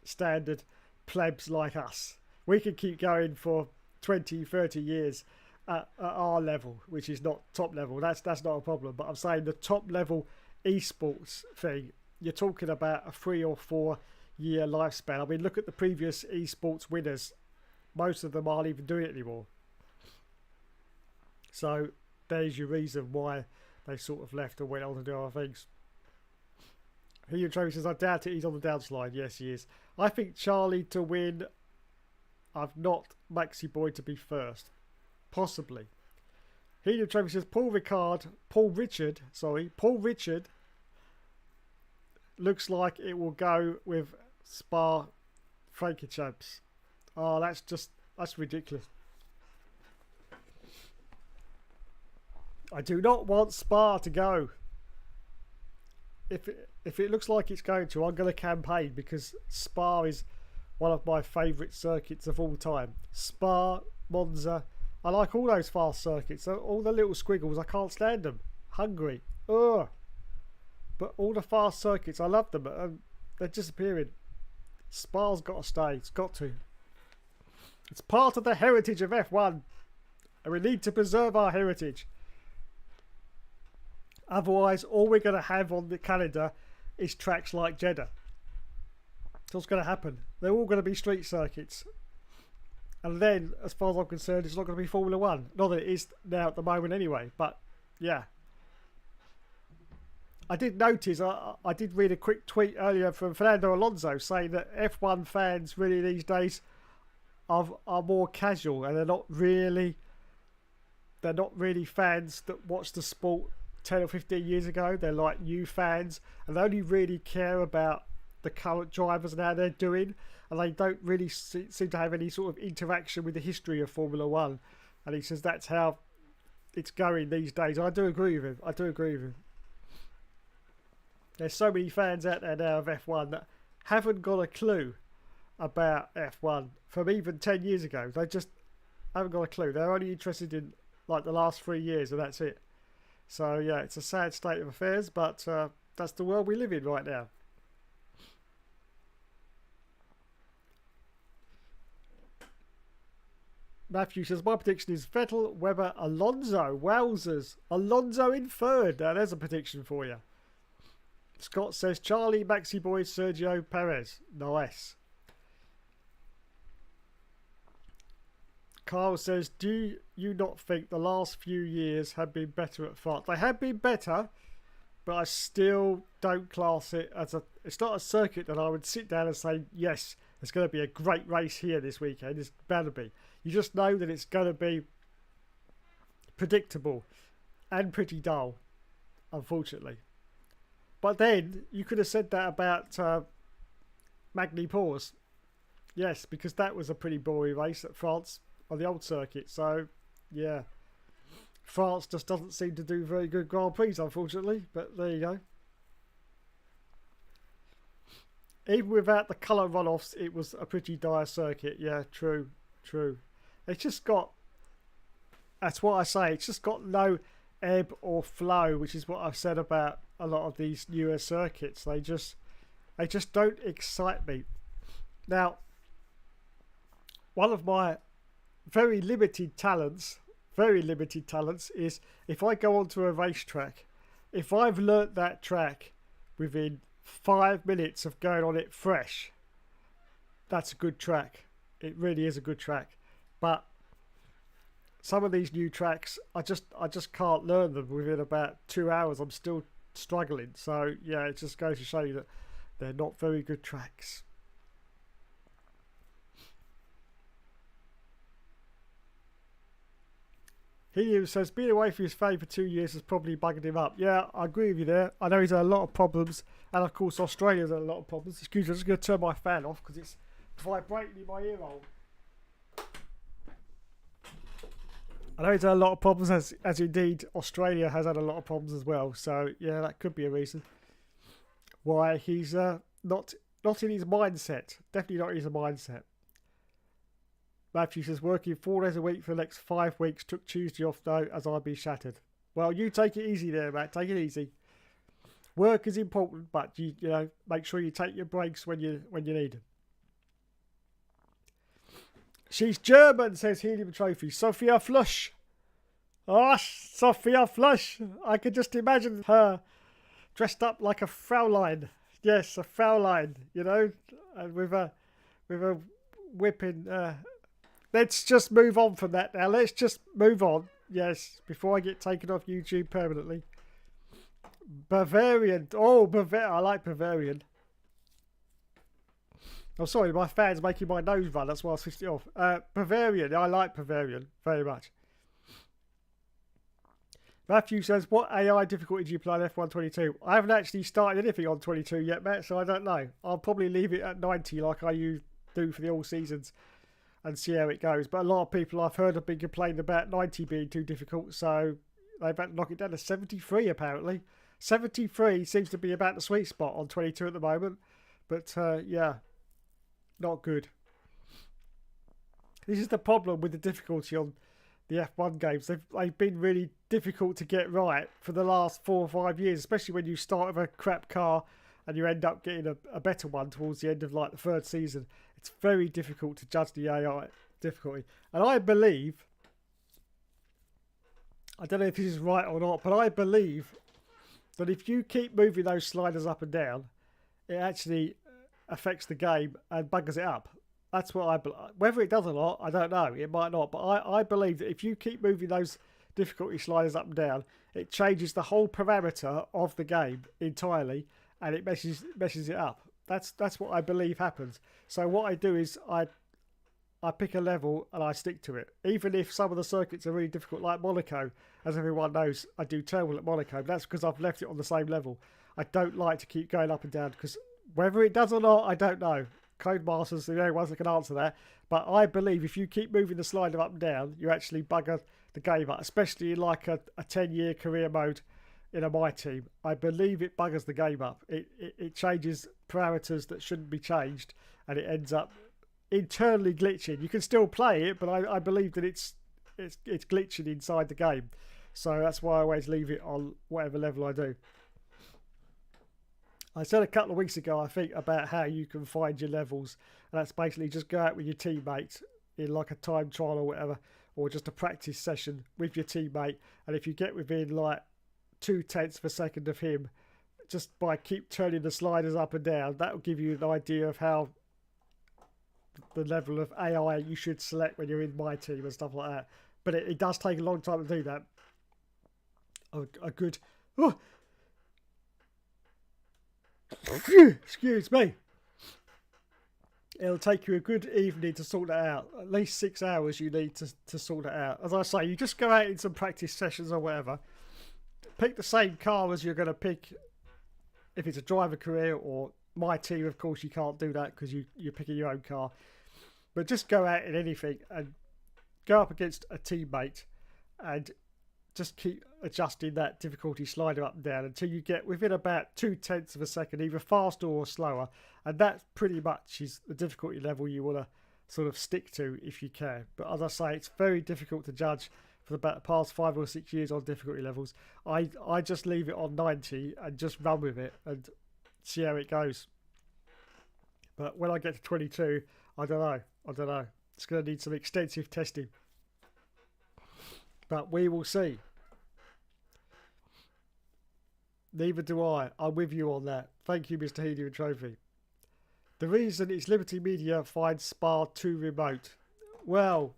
standard plebs like us. We can keep going for 20, 30 years at our level, which is not top level. That's not a problem. But I'm saying the top level esports thing, you're talking about a 3 or 4 year lifespan. I mean, look at the previous esports winners. Most of them aren't even doing it anymore. So there's your reason why they sort of left and went on to do other things. Helium Trophy says, I doubt it, he's on the downslide. Yes, he is. I think Charlie to win. I've not Maxi Boy to be first. Possibly. Helium Trophy says, Paul Richard looks like it will go with Spa Frankie Champs. Oh, that's ridiculous. I do not want Spa to go. If it looks like it's going to, I'm going to campaign, because Spa is one of my favourite circuits of all time. Spa, Monza, I like all those fast circuits. All the little squiggles, I can't stand them. Hungary, ugh. But all the fast circuits, I love them. They're disappearing. Spa's got to stay. It's got to. It's part of the heritage of F1, and we need to preserve our heritage. Otherwise, all we're going to have on the calendar is tracks like Jeddah. That's what's going to happen. They're all going to be street circuits. And then, as far as I'm concerned, it's not going to be Formula 1. Not that it is now at the moment anyway, but yeah. I did notice, I did read a quick tweet earlier from Fernando Alonso saying that F1 fans really these days are more casual, and they're not really fans that watched the sport 10 or 15 years ago. They're like new fans, and they only really care about the current drivers and how they're doing, and they don't really seem to have any sort of interaction with the history of Formula 1. And he says that's how it's going these days. I do agree with him. There's so many fans out there now of F1 that haven't got a clue about F1 from even 10 years ago. They just haven't got a clue. They're only interested in like the last 3 years, and that's it. So yeah, it's a sad state of affairs, but that's the world we live in right now. Matthew says, my prediction is Vettel, Webber, Alonso. Wowzers. Alonso in third. Now there's a prediction for you. Scott says, Charlie, Maxi Boy, Sergio Perez. Nice. Carl says, do you not think the last few years have been better at France? They have been better, but I still don't class it as it's not a circuit that I would sit down and say, yes, there's going to be a great race here this weekend. It's bound to be. You just know that it's going to be predictable and pretty dull, unfortunately. But then you could have said that about Magny Pause. Yes, because that was a pretty boring race at France on the old circuit. So, yeah. France just doesn't seem to do very good Grand Prix, unfortunately. But there you go. Even without the colour runoffs, it was a pretty dire circuit. Yeah, true. It's just got... That's what I say. It's just got no ebb or flow, which is what I've said about a lot of these newer circuits. They just don't excite me. Now, one of my very limited talents is if I go onto a racetrack, if I've learnt that track within 5 minutes of going on it fresh, that's a good track. It really is a good track. But some of these new tracks, I just can't learn them within about 2 hours. I'm still struggling. So yeah, it just goes to show you that they're not very good tracks. Helium says being away from his fame for 2 years has probably bugged him up. Yeah, I agree with you there. I know he's had a lot of problems, and of course Australia's had a lot of problems. Excuse me, I'm just going to turn my fan off because it's vibrating in my ear hole. I know he's had a lot of problems, as indeed Australia has had a lot of problems as well. So yeah, that could be a reason why he's not in his mindset. Definitely not in his mindset. Matthew says, working 4 days a week for the next 5 weeks. Took Tuesday off though, as I'd be shattered. Well, you take it easy there, Matt. Take it easy. Work is important, but you know, make sure you take your breaks when you need them. She's German, says Helium Trophy. Sophia Flush. Oh, Sophia Flush. I could just imagine her dressed up like a Fraulein. Yes, a Fraulein, you know, and with a whipping. Let's just move on from that now. Let's just move on. Yes, before I get taken off YouTube permanently. Bavarian. Oh, I like Bavarian. Oh, sorry, my fan's making my nose run. That's why I switched it off. Bavarian. I like Bavarian very much. Matthew says, what AI difficulty do you play on F122? I haven't actually started anything on 22 yet, Matt, so I don't know. I'll probably leave it at 90 like I do for the all seasons and see how it goes. But a lot of people I've heard have been complaining about 90 being too difficult, so they've had to knock it down to 73 apparently. 73 seems to be about the sweet spot on 22 at the moment. But yeah, not good. This is the problem with the difficulty on the F1 games. They've been really difficult to get right for the last 4 or 5 years, especially when you start with a crap car and you end up getting a better one towards the end of like the 3rd season. It's very difficult to judge the AI difficulty. And I believe, I don't know if this is right or not, but I believe that if you keep moving those sliders up and down, it actually affects the game and buggers it up. That's what I believe. Whether it does or not, I don't know. It might not. But I believe that if you keep moving those difficulty sliders up and down, it changes the whole parameter of the game entirely, and it messes it up. That's what I believe happens. So what I do is I pick a level and I stick to it. Even if some of the circuits are really difficult, like Monaco, as everyone knows, I do terrible at Monaco. But that's because I've left it on the same level. I don't like to keep going up and down because whether it does or not, I don't know. Codemasters are the only ones that can answer that. But I believe if you keep moving the slider up and down, you actually bugger the game up, especially in like a 10-year career mode in a My Team. I believe it buggers the game up. It changes parameters that shouldn't be changed, and it ends up internally glitching. You can still play it, but I believe that it's glitching inside the game. So that's why I always leave it on whatever level I do. I said a couple of weeks ago, I think, about how you can find your levels. And that's basically just go out with your teammates in like a time trial or whatever, or just a practice session with your teammate. And if you get within like 0.2 of a second of him, just by keep turning the sliders up and down, that will give you an idea of how the level of AI you should select when you're in My Team and stuff like that. But it does take a long time to do that. A good... Oh, excuse me. It'll take you a good evening to sort that out. At least 6 hours you need to sort it out. As I say, you just go out in some practice sessions or whatever. Pick the same car as you're going to pick if it's a driver career or My Team. Of course, you can't do that because you're picking your own car. But just go out in anything and go up against a teammate and just keep adjusting that difficulty slider up and down until you get within about 0.2 of a second, either faster or slower. And that pretty much is the difficulty level you want to sort of stick to if you can. But as I say, it's very difficult to judge for about the past 5 or 6 years on difficulty levels. I just leave it on 90 and just run with it and see how it goes. But when I get to 22, I don't know. It's going to need some extensive testing. But we will see. Neither do I. I'm with you on that. Thank you, Mr. Helium Trophy. The reason is Liberty Media finds Spa too remote. Well,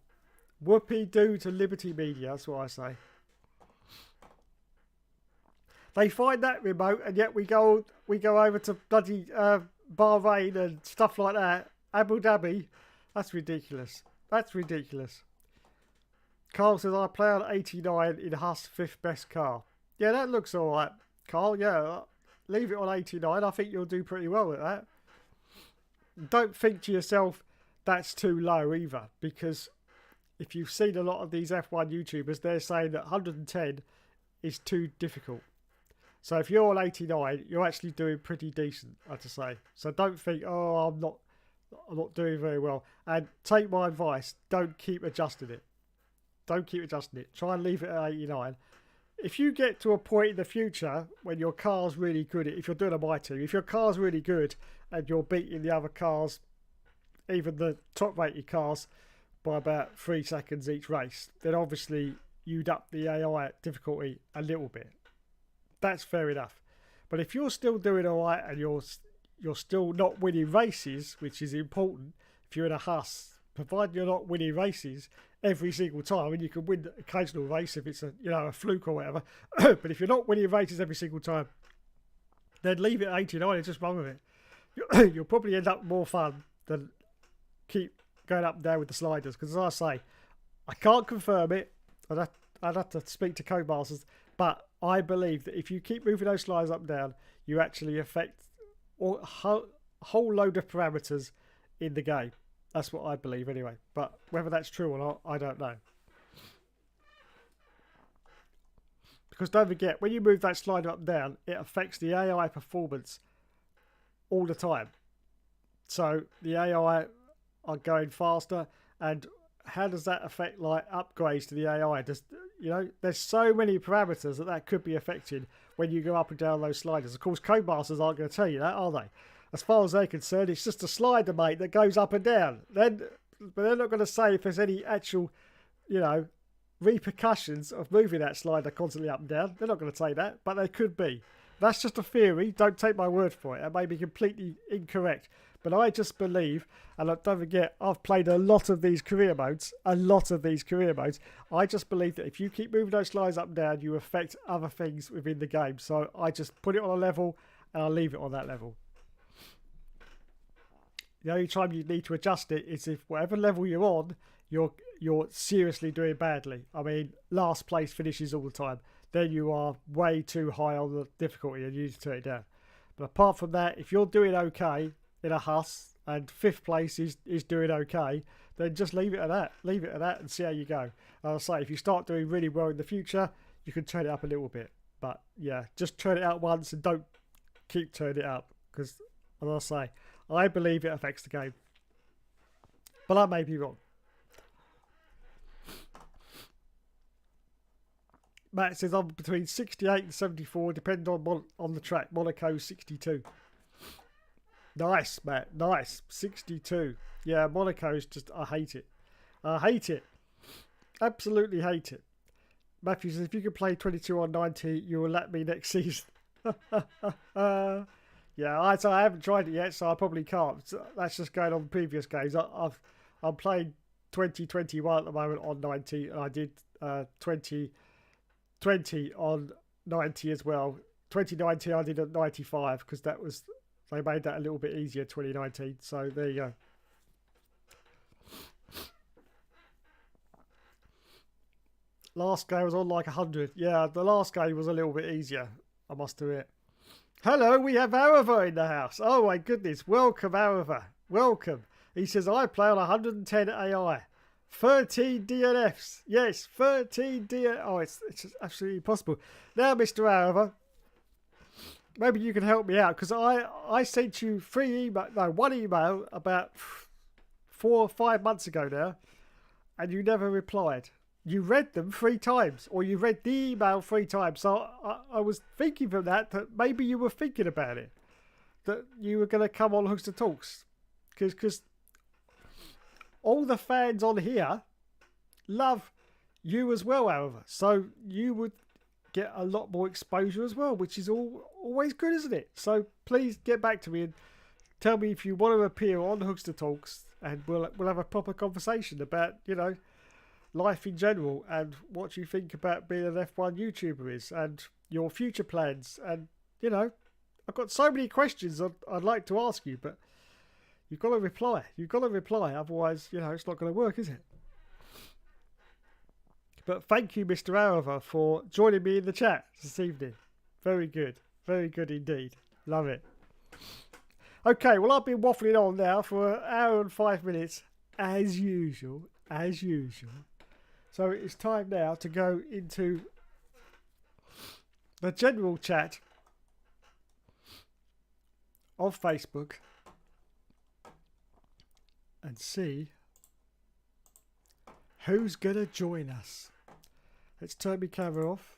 Whoopee-doo to Liberty Media, that's what I say. They find that remote, and yet we go over to bloody Bahrain and stuff like that. Abu Dhabi. That's ridiculous. That's ridiculous. Carl says, I play on 89 in Huss, 5th best car. Yeah, that looks alright, Carl. Yeah, leave it on 89. I think you'll do pretty well with that. Don't think to yourself, that's too low either, because if you've seen a lot of these F1 YouTubers, they're saying that 110 is too difficult. So if you're on 89, you're actually doing pretty decent, I have to say. So don't think, oh, I'm not doing very well. And take my advice, don't keep adjusting it. Don't keep adjusting it. Try and leave it at 89. If you get to a point in the future when your car's really good, if you're doing a My Team, if your car's really good and you're beating the other cars, even the top rated cars, by about 3 seconds each race, then obviously you'd up the AI difficulty a little bit. That's fair enough. But if you're still doing alright and you're still not winning races, which is important if you're in a Huss, provided you're not winning races every single time, and you can win the occasional race if it's a fluke or whatever. But if you're not winning races every single time, then leave it at 89 and just run with it. You'll probably end up more fun than keep going up and down with the sliders. Because as I say, I can't confirm it. I'd have to speak to Codemasters, but I believe that if you keep moving those sliders up and down, you actually affect a whole load of parameters in the game. That's what I believe anyway. But whether that's true or not, I don't know. Because don't forget, when you move that slider up and down, it affects the AI performance all the time. So the AI are going faster, and how does that affect like upgrades to the AI? There's so many parameters that could be affected when you go up and down those sliders. Of course, Codemasters aren't going to tell you that, are they? As far as they're concerned, it's just a slider, mate, that goes up and down. But they're not going to say if there's any actual, repercussions of moving that slider constantly up and down. They're not going to say that, but they could be. That's just a theory. Don't take my word for it. It may be completely incorrect. But I just believe, and don't forget, I've played a lot of these career modes. I just believe that if you keep moving those sliders up and down, you affect other things within the game. So I just put it on a level, and I'll leave it on that level. The only time you need to adjust it is if whatever level you're on, you're seriously doing badly. I mean, last place finishes all the time. Then you are way too high on the difficulty and you need to turn it down. But apart from that, if you're doing okay in a Huss and 5th place is doing okay, then just leave it at that. Leave it at that and see how you go. And I'll say, if you start doing really well in the future, you can turn it up a little bit. But yeah, just turn it out once and don't keep turning it up. Because, as I say, I believe it affects the game. But I may be wrong. Matt says I'm between 68 and 74, depending on the track. Monaco 62. Nice, Matt. Nice. 62. Yeah, Monaco's just, I hate it. I hate it. Absolutely hate it. Matthew says, if you can play 22 on 90, you will let me next season. Yeah, I haven't tried it yet, so I probably can't. So that's just going on previous games. I'm playing 2021 at the moment on 90, and I did 2020 on 90 as well. 2019 I did at 95 because they made that a little bit easier 2019. So there you go. Last game was on like 100. Yeah, the last game was a little bit easier, I must admit. Hello, we have Arava in the house. Oh my goodness. Welcome, Arava. Welcome. He says, I play on 110 AI. 13 DNFs. Yes, 13 DNFs. Oh, it's just absolutely impossible. Now, Mr. Arava, maybe you can help me out, because I sent you one email about 4 or 5 months ago now, and you never replied. You read them 3 times, or you read the email 3 times. So I was thinking from that maybe you were thinking about it, that you were going to come on Hookster Talks, because all the fans on here love you as well, however. So you would get a lot more exposure as well, which is always good, isn't it? So please get back to me and tell me if you want to appear on Hookster Talks, and we'll have a proper conversation about, life in general and what you think about being an F1 YouTuber is and your future plans. And, you know, I've got so many questions I'd like to ask you, but you've got to reply. You've got to reply. Otherwise, you know, it's not going to work, is it? But thank you, Mr. Araver, for joining me in the chat this evening. Very good. Very good indeed. Love it. Okay, well, I've been waffling on now for an hour and 5 minutes, as usual. As usual. So it's time now to go into the general chat of Facebook and see who's going to join us. Let's turn my camera off.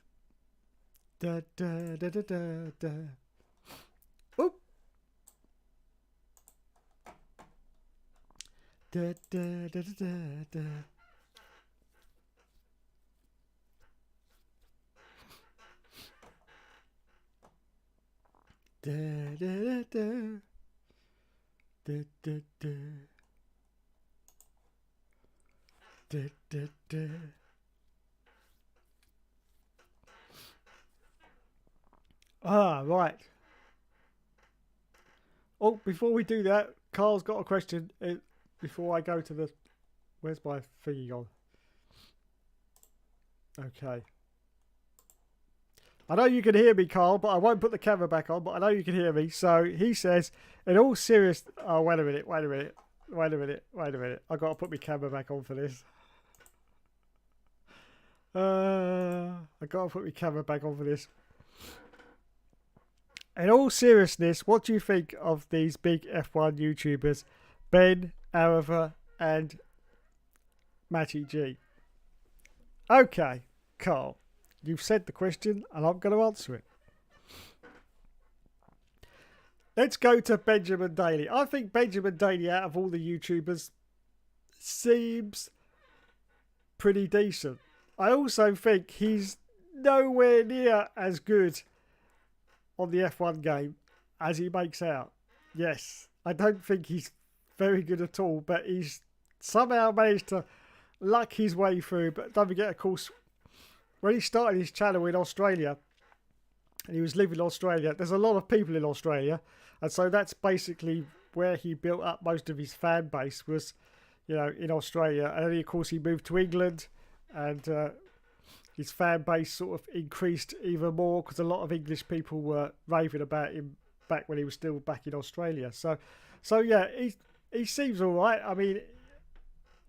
Da, da, da, da, da, da. Oop. Da, da, da, da, da, da. Da, da, da, da. Da, da, da. Da, da, da. Ah, right. Oh, before we do that, Carl's got a question. Before I go to the... Where's my thingy gone? Okay. I know you can hear me, Carl, but I won't put the camera back on, but I know you can hear me. So he says, in all serious... Oh, wait a minute. I've got to put my camera back on for this. I've got to put my camera back on for this. In all seriousness, what do you think of these big F1 YouTubers, Ben, Araver, and Matty G? Okay, Carl, you've said the question, and I'm going to answer it. Let's go to Benjamin Daly. I think Benjamin Daly, out of all the YouTubers, seems pretty decent. I also think he's nowhere near as good on the F1 game as he makes out. Yes, I don't think he's very good at all, but he's somehow managed to luck his way through. But don't forget, of course, when he started his channel in Australia and he was living in Australia, there's a lot of people in Australia, and so that's basically where he built up most of his fan base, was, you know, in Australia. And then of course he moved to England, and his fan base sort of increased even more because a lot of English people were raving about him back when he was still back in Australia. So yeah, he seems all right. I mean,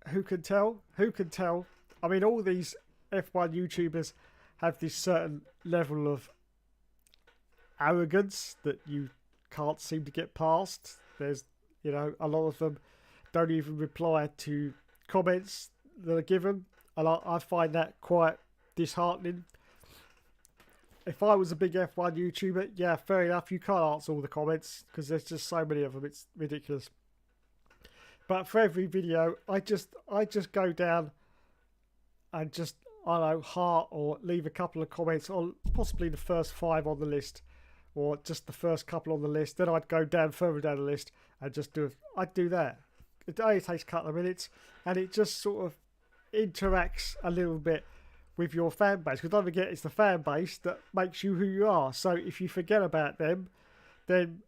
who can tell? Who can tell? I mean, all these F1 YouTubers have this certain level of arrogance that you can't seem to get past. There's, you know, a lot of them don't even reply to comments that are given, and I find that quite disheartening. If I was a big F1 YouTuber, yeah, fair enough, you can't answer all the comments because there's just so many of them, it's ridiculous. But for every video, I just go down and just, I don't know, heart or leave a couple of comments on possibly the first 5 on the list, or just the first couple on the list. Then I'd go down further down the list and just I'd do that. It only takes a couple of minutes, and it just sort of interacts a little bit with your fan base, because don't forget, it's the fan base that makes you who you are. So if you forget about them, then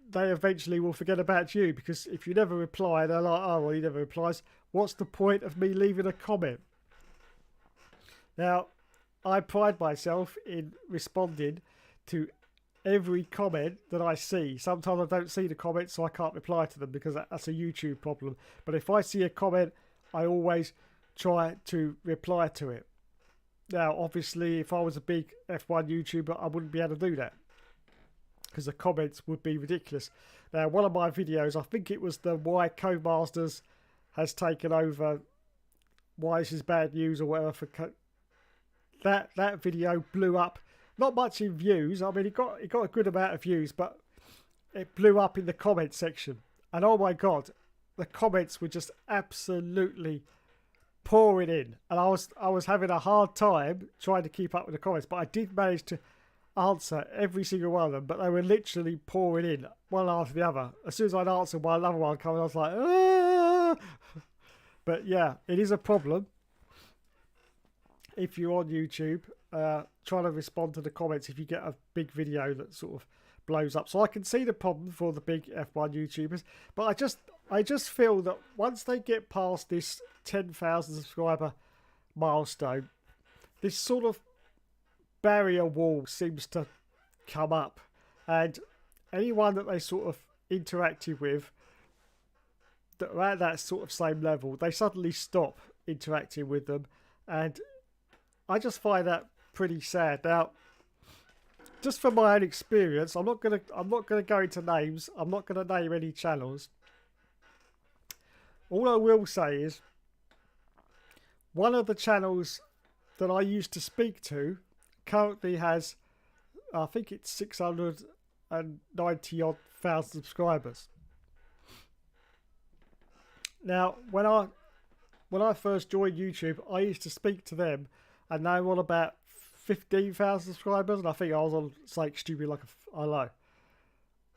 they eventually will forget about you, because if you never reply, they're like, oh, well, he never replies, what's the point of me leaving a comment? Now, I pride myself in responding to every comment that I see. Sometimes I don't see the comments, so I can't reply to them, because that's a YouTube problem. But if I see a comment, I always try to reply to it. Now, obviously, if I was a big F1 YouTuber, I wouldn't be able to do that, because the comments would be ridiculous. Now, one of my videos, I think it was the Why Codemasters has taken over, why this is bad news or whatever, for that video blew up. Not much in views. I mean, it got a good amount of views, but it blew up in the comment section. And oh my God, the comments were just absolutely pouring in, and I was having a hard time trying to keep up with the comments, but I did manage to answer every single one of them. But they were literally pouring in one after the other. As soon as I'd answer one, another one coming, I was like, ah! But yeah, it is a problem. if you're on YouTube, trying to respond to the comments if you get a big video that sort of blows up. So I can see the problem for the big F1 YouTubers, but I just feel that once they get past this 10,000 subscriber milestone, this sort of barrier wall seems to come up, and anyone that they sort of interacted with that are at that sort of same level, they suddenly stop interacting with them, and I just find that pretty sad. Now, just from my own experience, I'm not gonna go into names. I'm not gonna name any channels. All I will say is, one of the channels that I used to speak to currently has, I think it's 690 odd thousand subscribers. Now, when I first joined YouTube, I used to speak to them, and they were on about 15,000 subscribers, and I think I was on like stupid, like I don't know,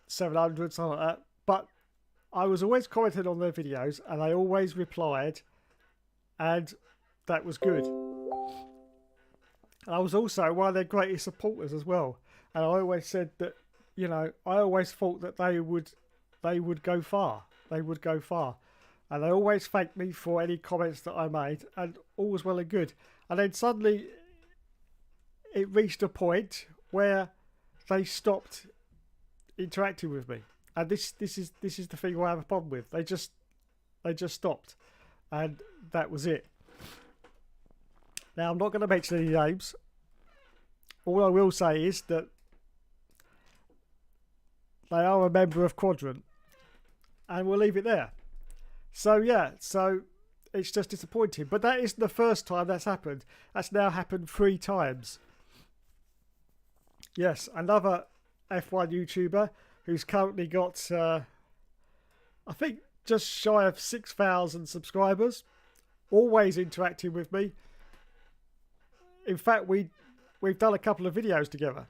700, something like that. But I was always commenting on their videos, and they always replied, and that was good. And I was also one of their greatest supporters as well, and I always said that, you know, I always thought that they would go far. They would go far. And they always thanked me for any comments that I made, and all was well and good. And then suddenly it reached a point where they stopped interacting with me. And this is the thing I have a problem with. They just stopped. And that was it. Now, I'm not going to mention any names. All I will say is that they are a member of Quadrant, and we'll leave it there. So yeah, so it's just disappointing. But that isn't the first time that's happened. That's now happened 3 times. Yes, another F1 YouTuber who's currently got, I think, just shy of 6,000 subscribers, always interacting with me. In fact, we've done a couple of videos together.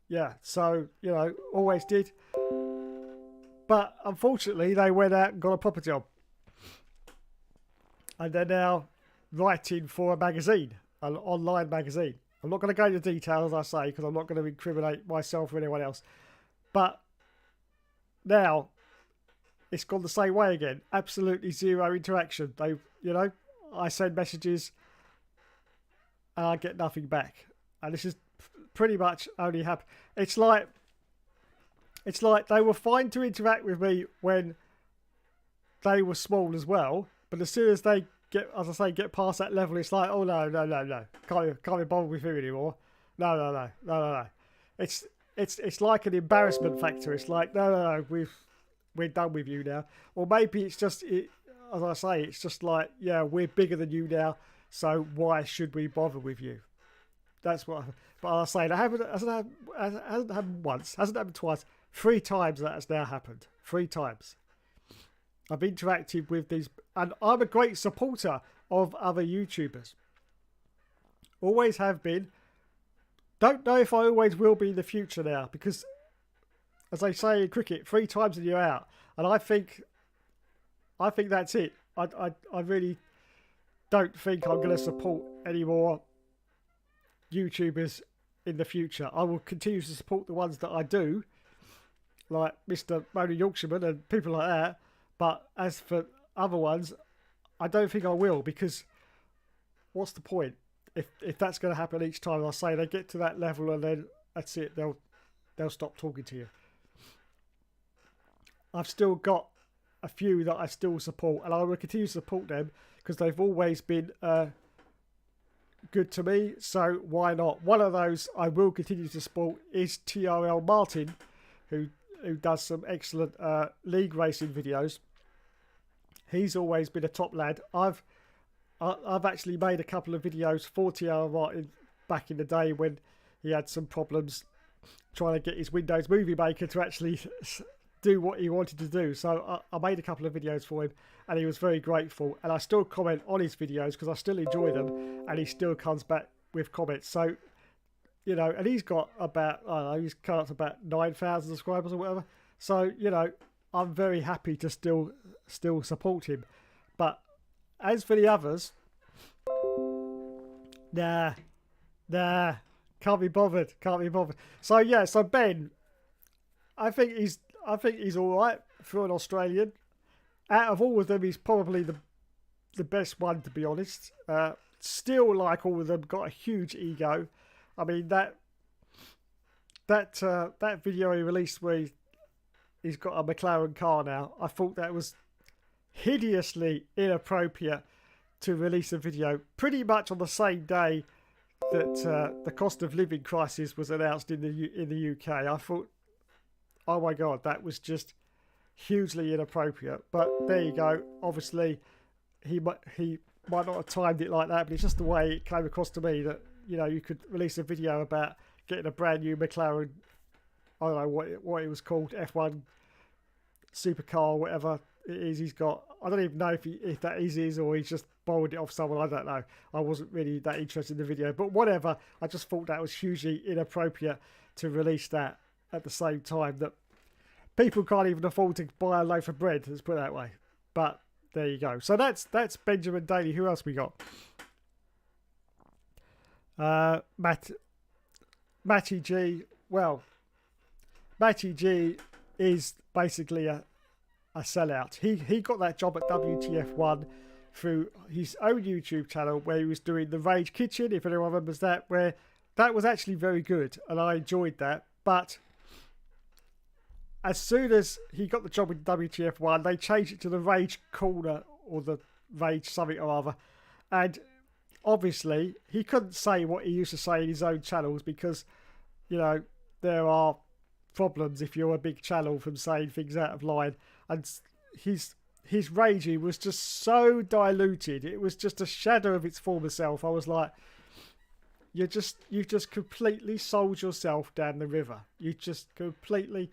Yeah, so, you know, always did. But unfortunately, they went out and got a proper job. And they're now writing for a magazine, an online magazine. I'm not going to go into details, as I say, because I'm not going to incriminate myself or anyone else. But now, it's gone the same way again. Absolutely zero interaction. They, you know, I send messages and I get nothing back. And this is pretty much only happened. It's like they were fine to interact with me when they were small as well, but as soon as they get, as I say, get past that level, it's like, oh no, can't be bothered with you anymore. No. It's like an embarrassment factor. It's like, no, we're done with you now. Or maybe it's just, as I say, it's just like, yeah, we're bigger than you now, so why should we bother with you? That's what. But I say, that hasn't happened once, hasn't happened twice. 3 times that has now happened. 3 times. I've interacted with these, and I'm a great supporter of other YouTubers. Always have been. Don't know if I always will be in the future now, because, as they say in cricket, 3 times and you're out. And I think that's it. I really don't think I'm going to support any more YouTubers in the future. I will continue to support the ones that I do, like Mr. Motor Yorkshireman and people like that. But as for other ones, I don't think I will, because what's the point? If that's going to happen each time, I say they get to that level and then that's it. They'll stop talking to you. I've still got a few that I still support, and I will continue to support them because they've always been good to me. So why not? One of those I will continue to support is TRL Martin, who does some excellent league racing videos. He's always been a top lad. I've actually made a couple of videos for TRL Martin back in the day when he had some problems trying to get his Windows Movie Maker to actually do what he wanted to do. So I made a couple of videos for him, and he was very grateful. And I still comment on his videos because I still enjoy them, and he still comes back with comments. So, you know, and he's got about, I don't know, he's come up to about 9,000 subscribers or whatever. So, you know, I'm very happy to still support him. But as for the others, Nah, nah, can't be bothered. Can't be bothered. So yeah, so Ben, I think he's all right for an Australian. Out of all of them, he's probably the best one, to be honest. Still, like all of them, got a huge ego. I mean that video he released where he's got a McLaren car now. I thought that was hideously inappropriate to release a video pretty much on the same day that the cost of living crisis was announced in the UK. I thought, oh my god, that was just hugely inappropriate. But there you go. Obviously, he might not have timed it like that, but it's just the way it came across to me that, you know, you could release a video about getting a brand new McLaren, I don't know what it was called, F1 supercar, whatever it is he's got. I don't even know if that is his or he's just borrowed it off someone. I don't know. I wasn't really that interested in the video, but whatever. I just thought that was hugely inappropriate to release that at the same time that people can't even afford to buy a loaf of bread, let's put it that way. But there you go. So that's Benjamin Daly. Who else we got? Matty G. Well, Matty G is basically a sellout. He got that job at WTF1 through his own YouTube channel where he was doing the Rage Kitchen, if anyone remembers that, where that was actually very good and I enjoyed that. But as soon as he got the job with WTF1, they changed it to the Rage Corner or the Rage something or other. And obviously, he couldn't say what he used to say in his own channels because, you know, there are problems if you're a big channel from saying things out of line. And his raging was just so diluted. It was just a shadow of its former self. I was like, you've just completely sold yourself down the river. You just completely...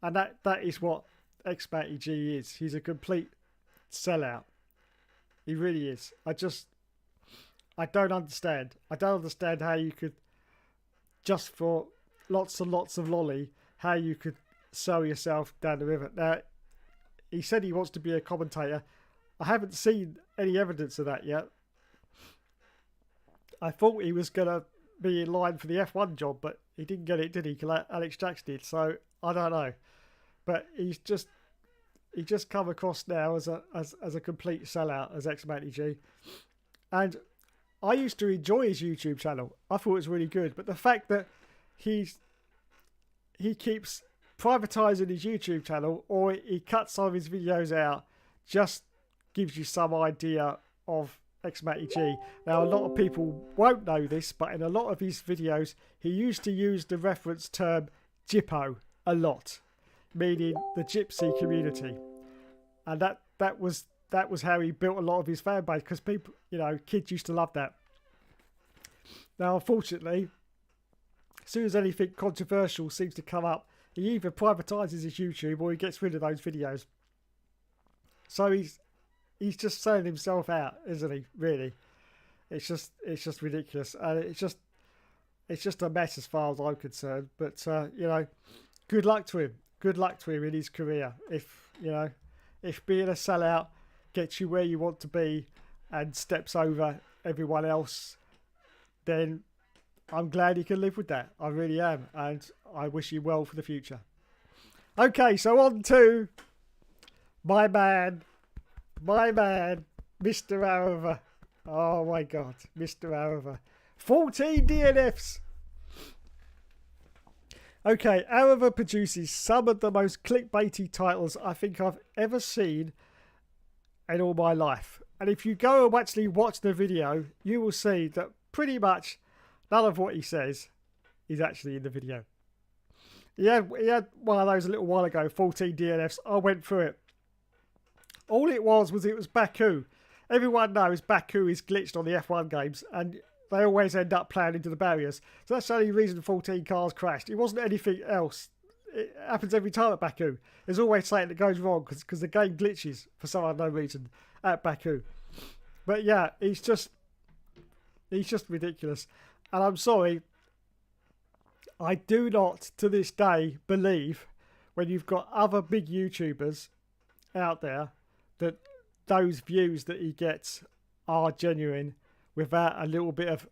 And that is what X-Matty G is. He's a complete sellout. He really is. I don't understand. I don't understand how you could, just for lots and lots of lolly, how you could sell yourself down the river. Now, he said he wants to be a commentator. I haven't seen any evidence of that yet. I thought he was going to be in line for the F1 job, but he didn't get it, did he? Alex Jackson did. So, I don't know. But he just come across now as a complete sellout, as X-Matty G. And I used to enjoy his YouTube channel. I thought it was really good. But the fact that he keeps privatising his YouTube channel or he cuts some of his videos out just gives you some idea of X-Matty G. Now, a lot of people won't know this, but in a lot of his videos, he used to use the reference term Gyppo a lot, meaning the gypsy community. And that was how he built a lot of his fan base, because people, you know, kids used to love that. Now, unfortunately, as soon as anything controversial seems to come up, he either privatises his YouTube or he gets rid of those videos. So he's just selling himself out, isn't he? Really, it's just ridiculous, and it's just a mess as far as I'm concerned. But you know, good luck to him. Good luck to him in his career. If being a sellout gets you where you want to be and steps over everyone else, then I'm glad he can live with that. I really am. And I wish him well for the future. Okay, so on to my man, Mr. Araver. Oh my God, Mr. Araver. 14 DNFs. Okay, Araver produces some of the most clickbaity titles I think I've ever seen in all my life. And if you go and actually watch the video, you will see that pretty much none of what he says is actually in the video. He had one of those a little while ago, 14 DNFs. I went through it. All it was Baku. Everyone knows Baku is glitched on the F1 games, and they always end up playing into the barriers. So that's the only reason 14 cars crashed. It wasn't anything else. It happens every time at Baku. There's always something that goes wrong because the game glitches for some unknown reason at Baku. But yeah, he's just ridiculous. And I'm sorry, I do not to this day believe when you've got other big YouTubers out there that those views that he gets are genuine without a little bit of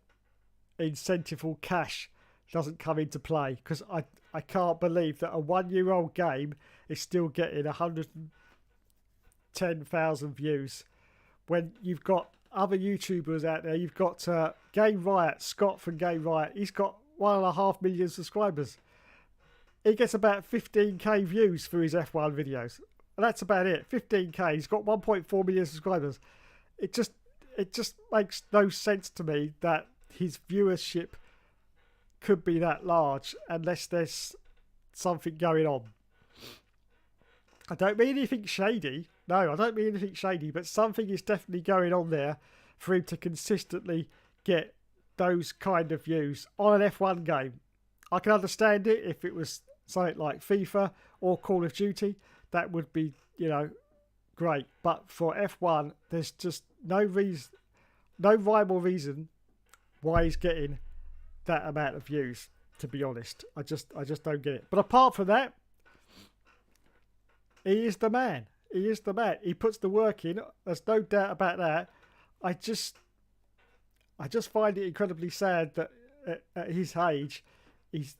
incentive or cash doesn't come into play, because I can't believe that a 1-year-old game is still getting 110,000 views when you've got other YouTubers out there. You've got Game Riot, Scott from Game Riot. He's got 1.5 million subscribers. He gets about 15k views for his F1 videos. And that's about it. 15k. He's got 1.4 million subscribers. It just makes no sense to me that his viewership could be that large unless there's something going on. I don't mean anything shady. No, I don't mean anything shady, but something is definitely going on there for him to consistently get those kind of views on an F1 game. I can understand it if it was something like FIFA or Call of Duty. That would be, great. But for F1, there's just no reason, no rhyme or reason why he's getting that amount of views, to be honest. I just don't get it. But apart from that, he is the man. He is the man. He puts the work in. There's no doubt about that. I just find it incredibly sad that at his age, he's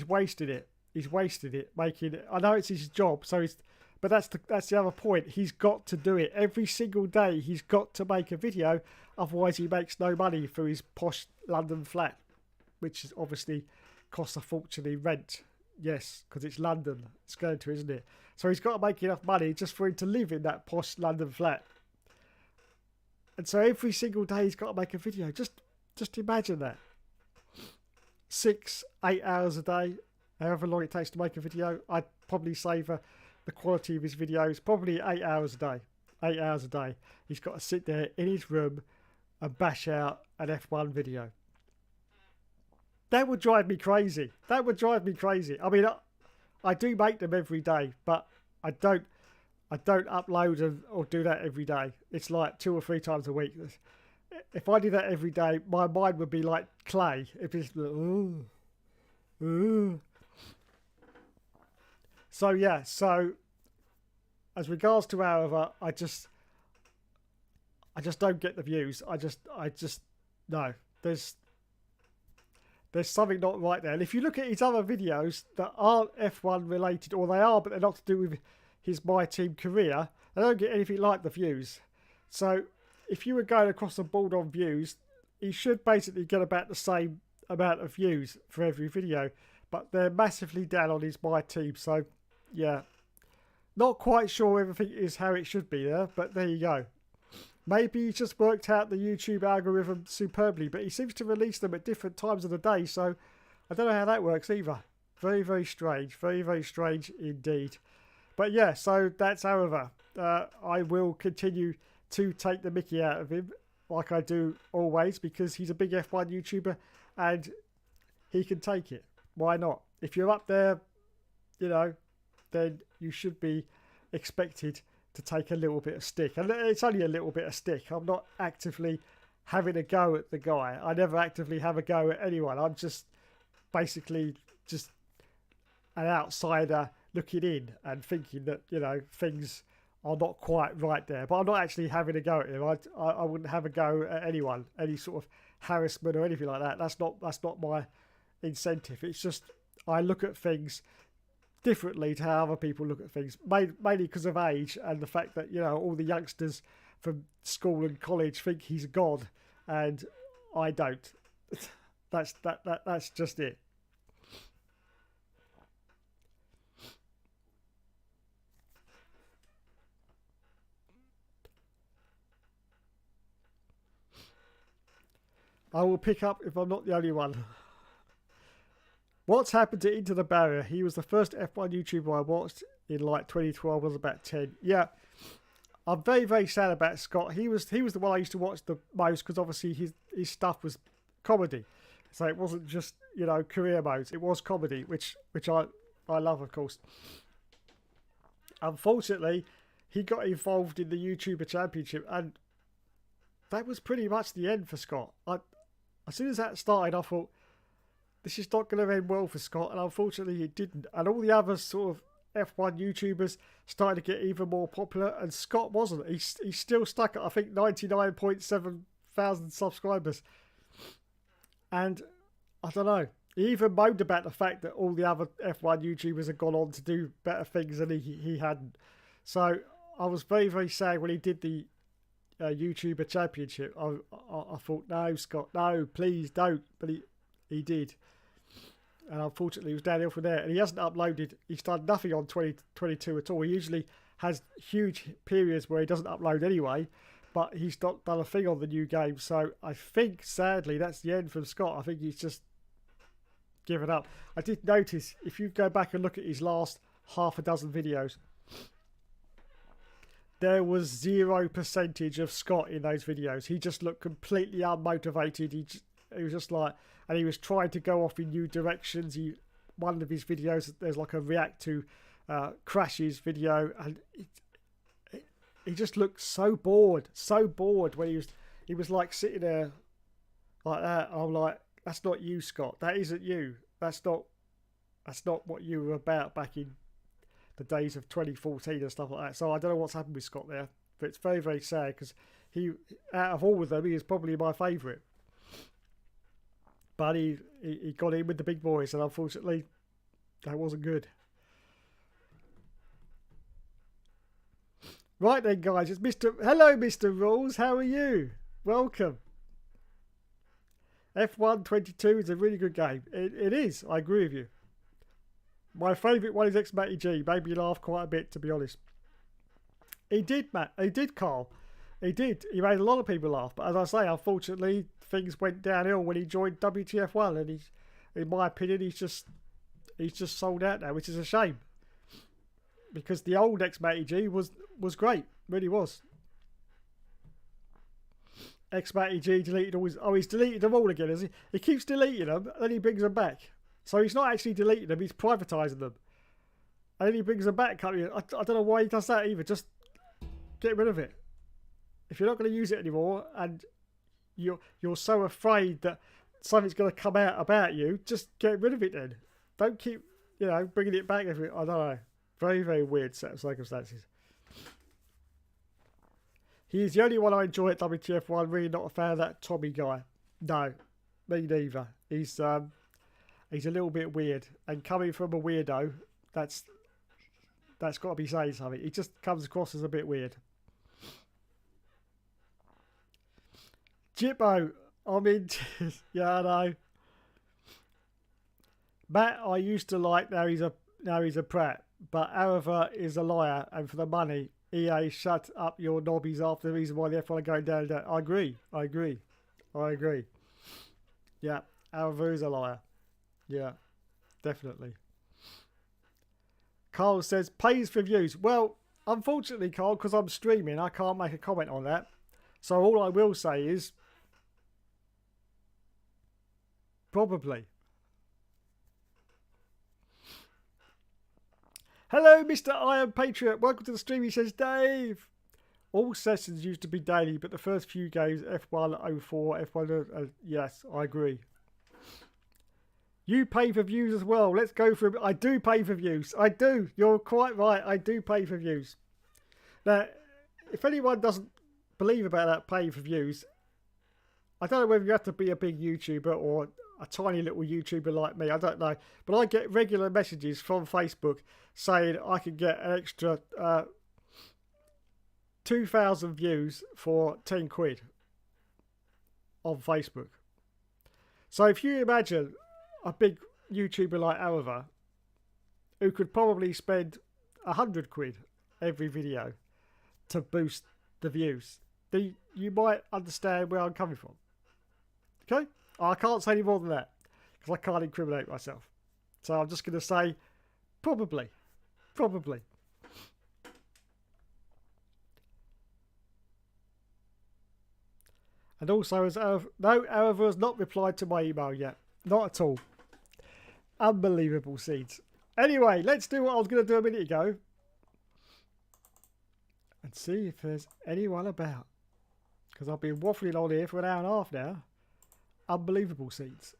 wasted it. He's wasted it making it. I know it's his job, but that's the other point. He's got to do it every single day. He's got to make a video, otherwise he makes no money for his posh London flat, which is obviously costs a fortune in rent. Yes, because it's London. It's going to, isn't it? So he's got to make enough money just for him to live in that posh London flat. And so every single day he's got to make a video. Just imagine that. 6-8 hours a day, however long it takes to make a video. I'd probably savour the quality of his videos. Probably 8 hours a day. 8 hours a day. He's got to sit there in his room and bash out an F1 video. That would drive me crazy. That would drive me crazy. I mean, I do make them every day, but I don't upload or do that every day. It's like 2 or 3 times a week. If I did that every day, my mind would be like clay. If it's ooh. So yeah. So as regards to however, I just don't get the views. I just no. There's something not right there. And if you look at his other videos that aren't F1 related, or they are, but they're not to do with his My Team career, they don't get anything like the views. So if you were going across the board on views, he should basically get about the same amount of views for every video. But they're massively down on his My Team. So yeah, not quite sure everything is how it should be there, but there you go. Maybe he's just worked out the YouTube algorithm superbly, but he seems to release them at different times of the day, so I don't know how that works either. Very, very strange. Very, very strange indeed. But yeah, so that's however. I will continue to take the mickey out of him, like I do always, because he's a big F1 YouTuber and he can take it. Why not? If you're up there, then you should be expected to take a little bit of stick. And it's only a little bit of stick. I'm not actively having a go at the guy. I never actively have a go at anyone. I'm just basically just an outsider looking in and thinking that, things are not quite right there. But I'm not actually having a go at him. I wouldn't have a go at anyone, any sort of harassment or anything like that. That's not my incentive. It's just I look at things differently to how other people look at things, mainly because of age and the fact that all the youngsters from school and college think he's a god, and I don't. That's just it. I will pick up if I'm not the only one. What's happened to Into the Barrier? He was the first F1 YouTuber I watched in like 2012. I was about 10. Yeah, I'm very, very sad about Scott. He was the one I used to watch the most because obviously his stuff was comedy. So it wasn't just career modes. It was comedy, which I love, of course. Unfortunately, he got involved in the YouTuber Championship, and that was pretty much the end for Scott. As soon as that started, I thought, this is not going to end well for Scott, and unfortunately it didn't. And all the other sort of F1 YouTubers started to get even more popular, and Scott wasn't. He's still stuck at, I think, 99.7 thousand subscribers. And I don't know. He even moaned about the fact that all the other F1 YouTubers had gone on to do better things than he hadn't. So I was very, very sad when he did the YouTuber Championship. I thought, no, Scott, no, please don't. But he did. And unfortunately, he was downhill from there. And he hasn't uploaded. He's done nothing on 2022 at all. He usually has huge periods where he doesn't upload anyway. But he's not done a thing on the new game. So I think, sadly, that's the end from Scott. I think he's just given up. I did notice, if you go back and look at his last half a dozen videos, there was 0% of Scott in those videos. He just looked completely unmotivated. He was just like, and he was trying to go off in new directions. One of his videos, there's like a react to crashes video, and he just looked so bored when he was like sitting there like that. I'm like, that's not you, Scott. That isn't you. That's not what you were about back in the days of 2014 and stuff like that. So I don't know what's happened with Scott there, but it's very, very sad because out of all of them, he is probably my favourite. But he got in with the big boys, and unfortunately, that wasn't good. Right then, guys, it's Hello, Mr. Rules. How are you? Welcome. F1 22 is a really good game. It is. I agree with you. My favourite one is X-Matty G. Made me laugh quite a bit, to be honest. He did, Matt. He did, Carl. He did. He made a lot of people laugh. But as I say, unfortunately, things went downhill when he joined WTF1. And in my opinion, he's just sold out now, which is a shame. Because the old X-Matty G was great. Really was. X-Matty G deleted all his... Oh, he's deleted them all again, has he? He keeps deleting them, and then he brings them back. So he's not actually deleting them, he's privatising them. And then he brings them back. I don't know why he does that either. Just get rid of it. If you're not going to use it anymore, and you're so afraid that something's going to come out about you, just get rid of it then. Don't keep, bringing it back. I don't know. Very, very weird set of circumstances. He's the only one I enjoy at WTF1. Really not a fan of that Tommy guy. No, me neither. He's a little bit weird, and coming from a weirdo, that's got to be saying something. He just comes across as a bit weird. Jippo, I'm in. Yeah, I know. Matt, I used to like. Now he's a prat. But Arava is a liar, and for the money, EA, shut up your knobbies after the reason why the F1 are going down. I agree. Yeah, Arava is a liar. Yeah, definitely. Carl says, pays for views. Well, unfortunately, Carl, because I'm streaming, I can't make a comment on that. So all I will say is, probably. Hello, Mr. Iron Patriot. Welcome to the stream. He says, Dave. All sessions used to be daily, but the first few games, F1 04, F1... yes, I agree. You pay for views as well. Let's go for it. I do pay for views. I do. You're quite right. I do pay for views. Now, if anyone doesn't believe about that paying for views, I don't know whether you have to be a big YouTuber or a tiny little YouTuber like me. I don't know. But I get regular messages from Facebook saying I can get an extra 2,000 views for 10 quid on Facebook. So if you imagine a big YouTuber like Arava, who could probably spend 100 quid every video to boost the views, then you might understand where I'm coming from. Okay? I can't say any more than that because I can't incriminate myself. So I'm just going to say probably. Probably. And also, Arava has not replied to my email yet. Not at all. Unbelievable seeds. Anyway, let's do what I was going to do a minute ago. And see if there's anyone about. Because I've been waffling on here for an hour and a half now. Unbelievable seeds.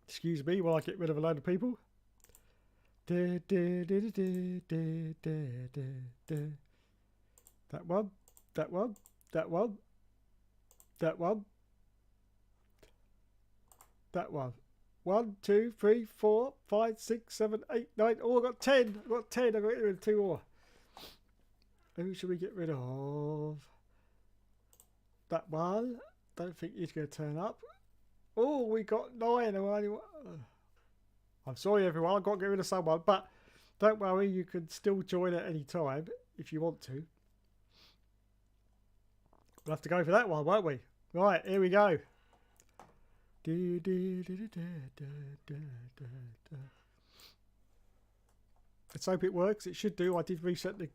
Excuse me while I get rid of a load of people. That one. That one. That one. That one. That one. 1, 2, 3, 4, 5, 6, 7, 8, 9. Oh, I got 10. I got 10. I got rid of 2 more. Who should we get rid of? That one. Don't think he's going to turn up. Oh, we got 9. I'm sorry, everyone. I've got to get rid of someone. But don't worry. You can still join at any time if you want to. We'll have to go for that one, won't we? Right, here we go. Let's hope it works. It should do. I did reset the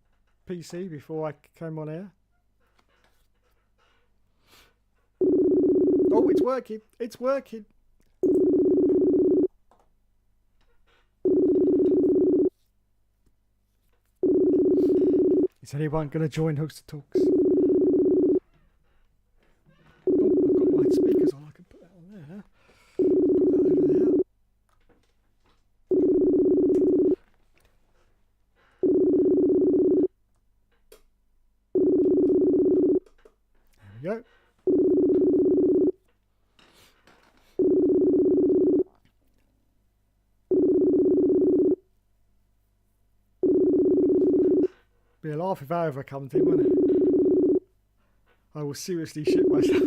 PC before I came on air. Oh, it's working. It's working. Is anyone going to join Hookster Talks? Oh, I've got my speakers on. I can put that on there. Put that over there. There we go. Be a laugh if I ever come to him, wouldn't it? I will seriously shit myself.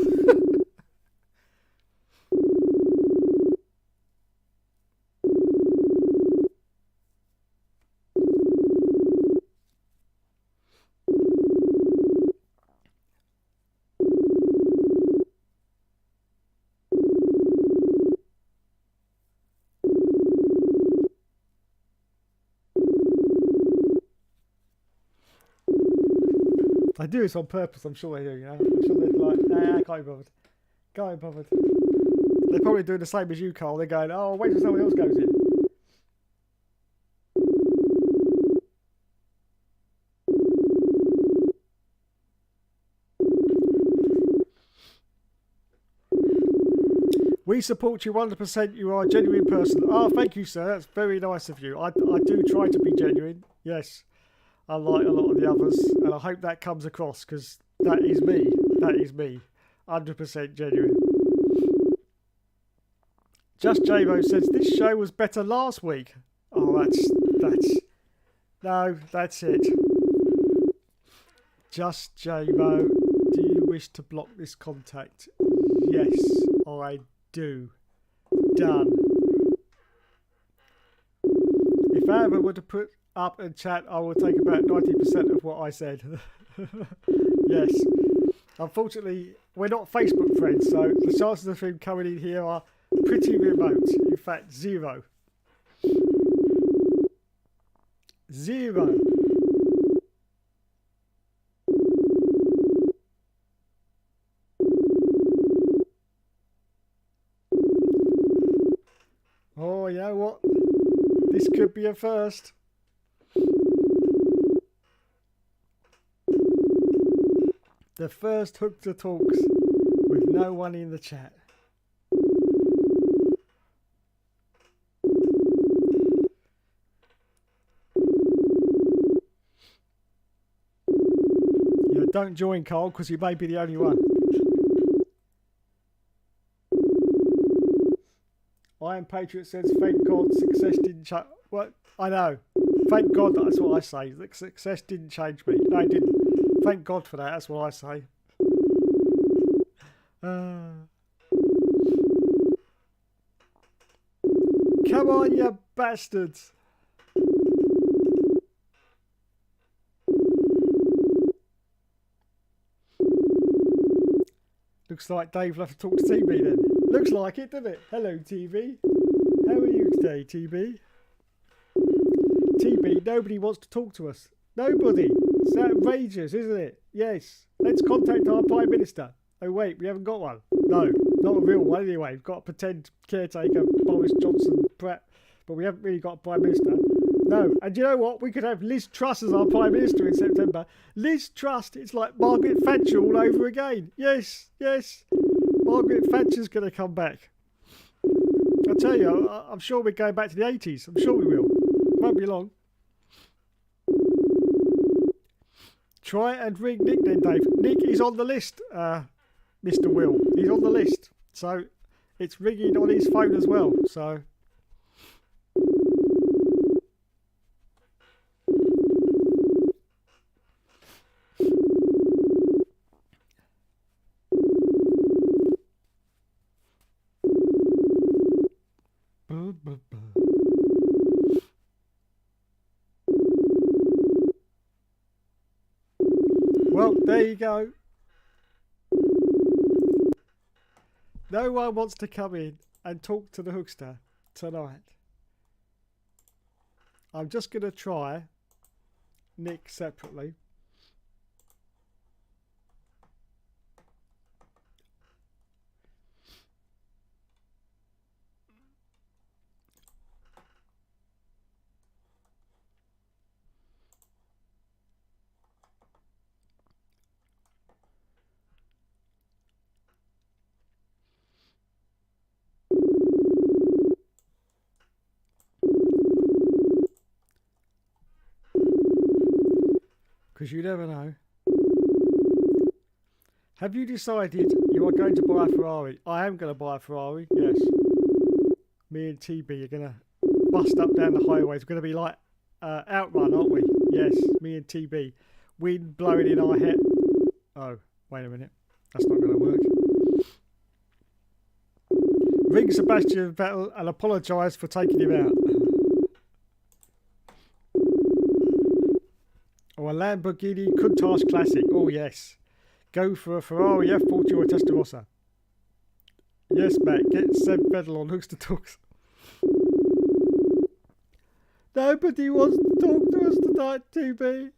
I do this on purpose, I'm sure they do, you know. I'm sure they're like, nah, I can't be bothered. Can't be bothered. They're probably doing the same as you, Carl. They're going, oh, wait till someone else goes in. We support you 100%. You are a genuine person. Oh, thank you, sir. That's very nice of you. I do try to be genuine. Yes. Unlike a lot of the others, and I hope that comes across, because that is me. That is me. 100% genuine. Just J-Mo says, this show was better last week. Oh, that's it. Just J-Mo, do you wish to block this contact? Yes, I do. Done. If I ever were to put up and chat, I will take about 90% of what I said. Yes. Unfortunately, we're not Facebook friends, so the chances of him coming in here are pretty remote. In fact, 0. 0. Oh, you know what? This could be a first. The first Hookster Talks with no one in the chat. Yeah, don't join, Carl, because you may be the only one. I Am Patriot says, thank God success didn't change. What? I know. Thank God, that's what I say. The success didn't change me. No, it didn't. Thank God for that. That's what I say. Come on, you bastards. Looks like Dave will have to talk to TB then. Looks like it, doesn't it? Hello, TB. How are you today, TB? TB, nobody wants to talk to us. Nobody. It's outrageous, isn't it? Yes. Let's contact our Prime Minister. Oh, wait, we haven't got one. No, not a real one anyway. We've got a pretend caretaker, Boris Johnson, Pratt, but we haven't really got a Prime Minister. No, and you know what? We could have Liz Truss as our Prime Minister in September. Liz Truss, it's like Margaret Thatcher all over again. Yes, yes. Margaret Thatcher's going to come back. I tell you, I'm sure we're going back to the 80s. I'm sure we will. Won't be long. Try and ring Nick then, Dave. Nick is on the list, Mr. Will. He's on the list. So it's ringing on his phone as well. So. Well, there you go. No one wants to come in and talk to the Hookster tonight. I'm just going to try Nick separately. Because you never know. Have you decided you are going to buy a Ferrari? I am going to buy a Ferrari, yes. Me and TB are going to bust up down the highways. We're going to be like Outrun, aren't we? Yes, me and TB. Wind blowing in our head. Oh, wait a minute. That's not going to work. Ring Sebastian Vettel and apologise for taking him out. Or a Lamborghini Countach Classic. Oh, yes. Go for a Ferrari F40 or a Testarossa. Yes, Matt. Get Seb Vettel on Hookster Talks. Nobody wants to talk to us tonight, TB.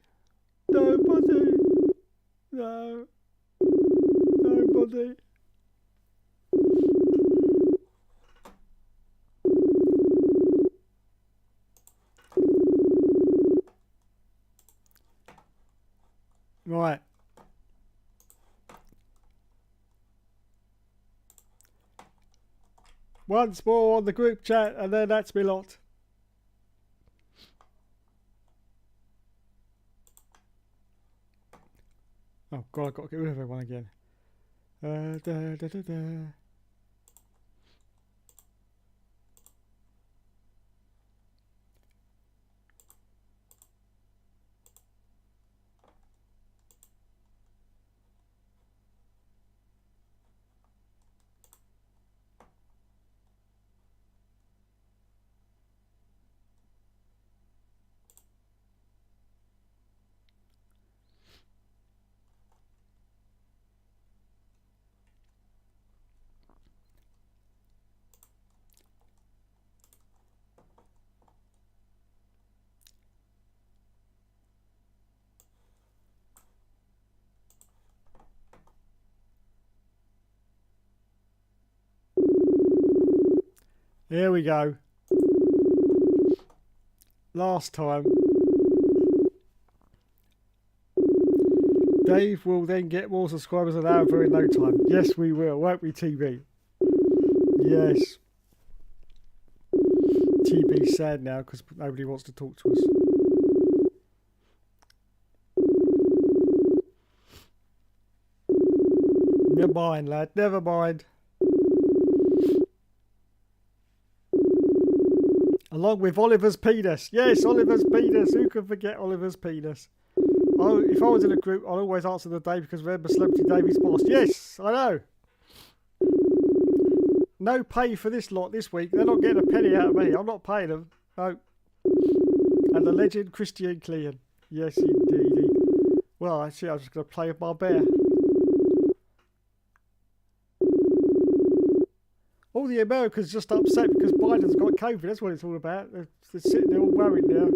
Nobody. No. Nobody. Right. Once more on the group chat, and then that's me lot. Oh God, I've got to get rid of everyone again. Here we go. Last time. Dave will then get more subscribers than Alva in no time. Yes, we will, won't we, TB? Yes. TB's sad now because nobody wants to talk to us. Never mind, lad. Never mind. Along with Oliver's penis. Yes, Oliver's penis. Who can forget Oliver's penis? If I was in a group, I'd always answer the day because remember Celebrity Davy's boss. Yes, I know. No pay for this lot this week. They're not getting a penny out of me. I'm not paying them. No. And the legend Christian Clean. Yes, indeed. Well, actually, I was just going to play with my bear. All the Americans just upset because Biden's got COVID. That's what it's all about. They're sitting there all worried now.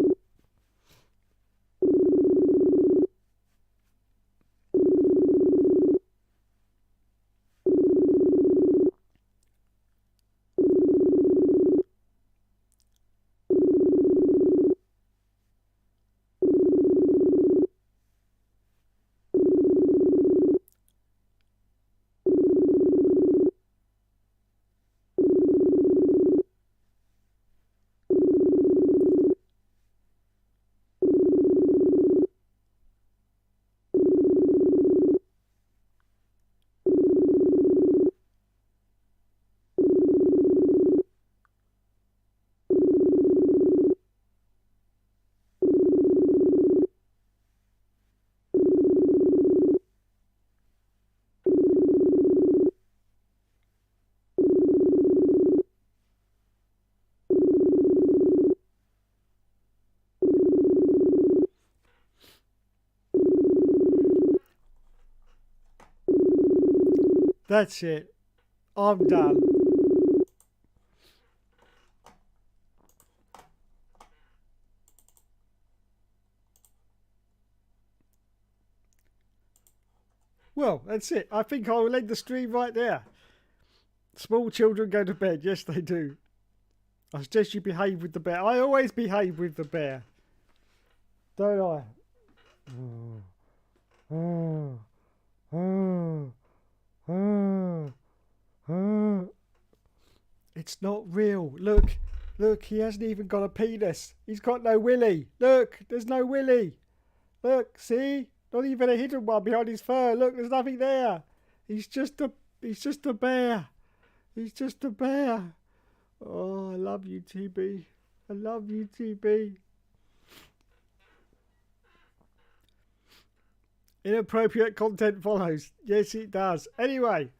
That's it. I'm done. Well, that's it. I think I will end the stream right there. Small children go to bed. Yes, they do. I suggest you behave with the bear. I always behave with the bear. Don't I? It's not real. Look. Look, he hasn't even got a penis. He's got no willy. Look, there's no willy. Look, see? Not even a hidden one behind his fur. Look, there's nothing there. He's just a bear. He's just a bear. Oh, I love you, TB. I love you, TB. Inappropriate content follows. Yes, it does. Anyway,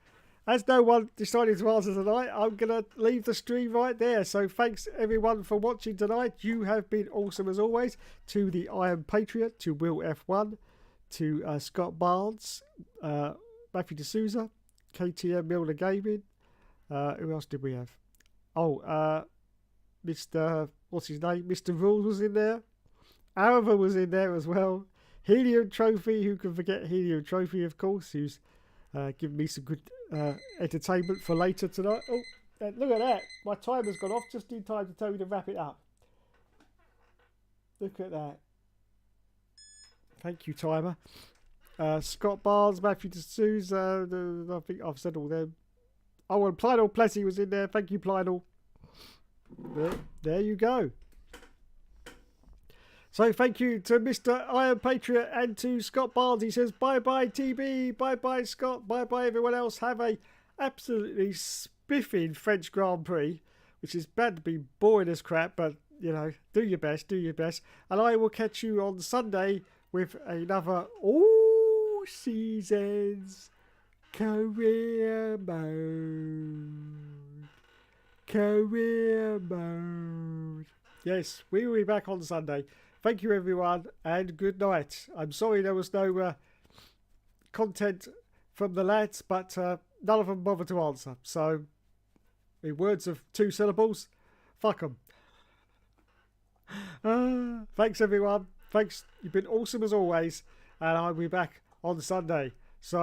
as no one decided to answer tonight, I'm going to leave the stream right there. So thanks everyone for watching tonight. You have been awesome as always. To the Iron Patriot, to Will F1, to Scott Barnes, Matthew D'Souza, KTM Milner Gaming. Who else did we have? Oh, Mr. What's his name? Mr. Rules was in there. Araver was in there as well. Helium Trophy, who can forget Helium Trophy, of course, who's given me some good entertainment for later tonight. Oh, look at that. My timer's gone off just in time to tell me to wrap it up. Look at that. Thank you, timer. Scott Barnes, Matthew D'Souza, I think I've said all them. Oh, and Plynal Plessy was in there. Thank you, Plynal. There you go. So thank you to Mr. Iron Patriot and to Scott Barnes. He says, bye-bye, TB. Bye-bye, Scott. Bye-bye, everyone else. Have a absolutely spiffing French Grand Prix, which is bad to be boring as crap, but, you know, do your best, do your best. And I will catch you on Sunday with another All Seasons Career Mode. Career Mode. Yes, we will be back on Sunday. Thank you, everyone, and good night. I'm sorry there was no content from the lads, but none of them bothered to answer. So, in words of 2 syllables, fuck them. Thanks, everyone. Thanks. You've been awesome as always, and I'll be back on Sunday.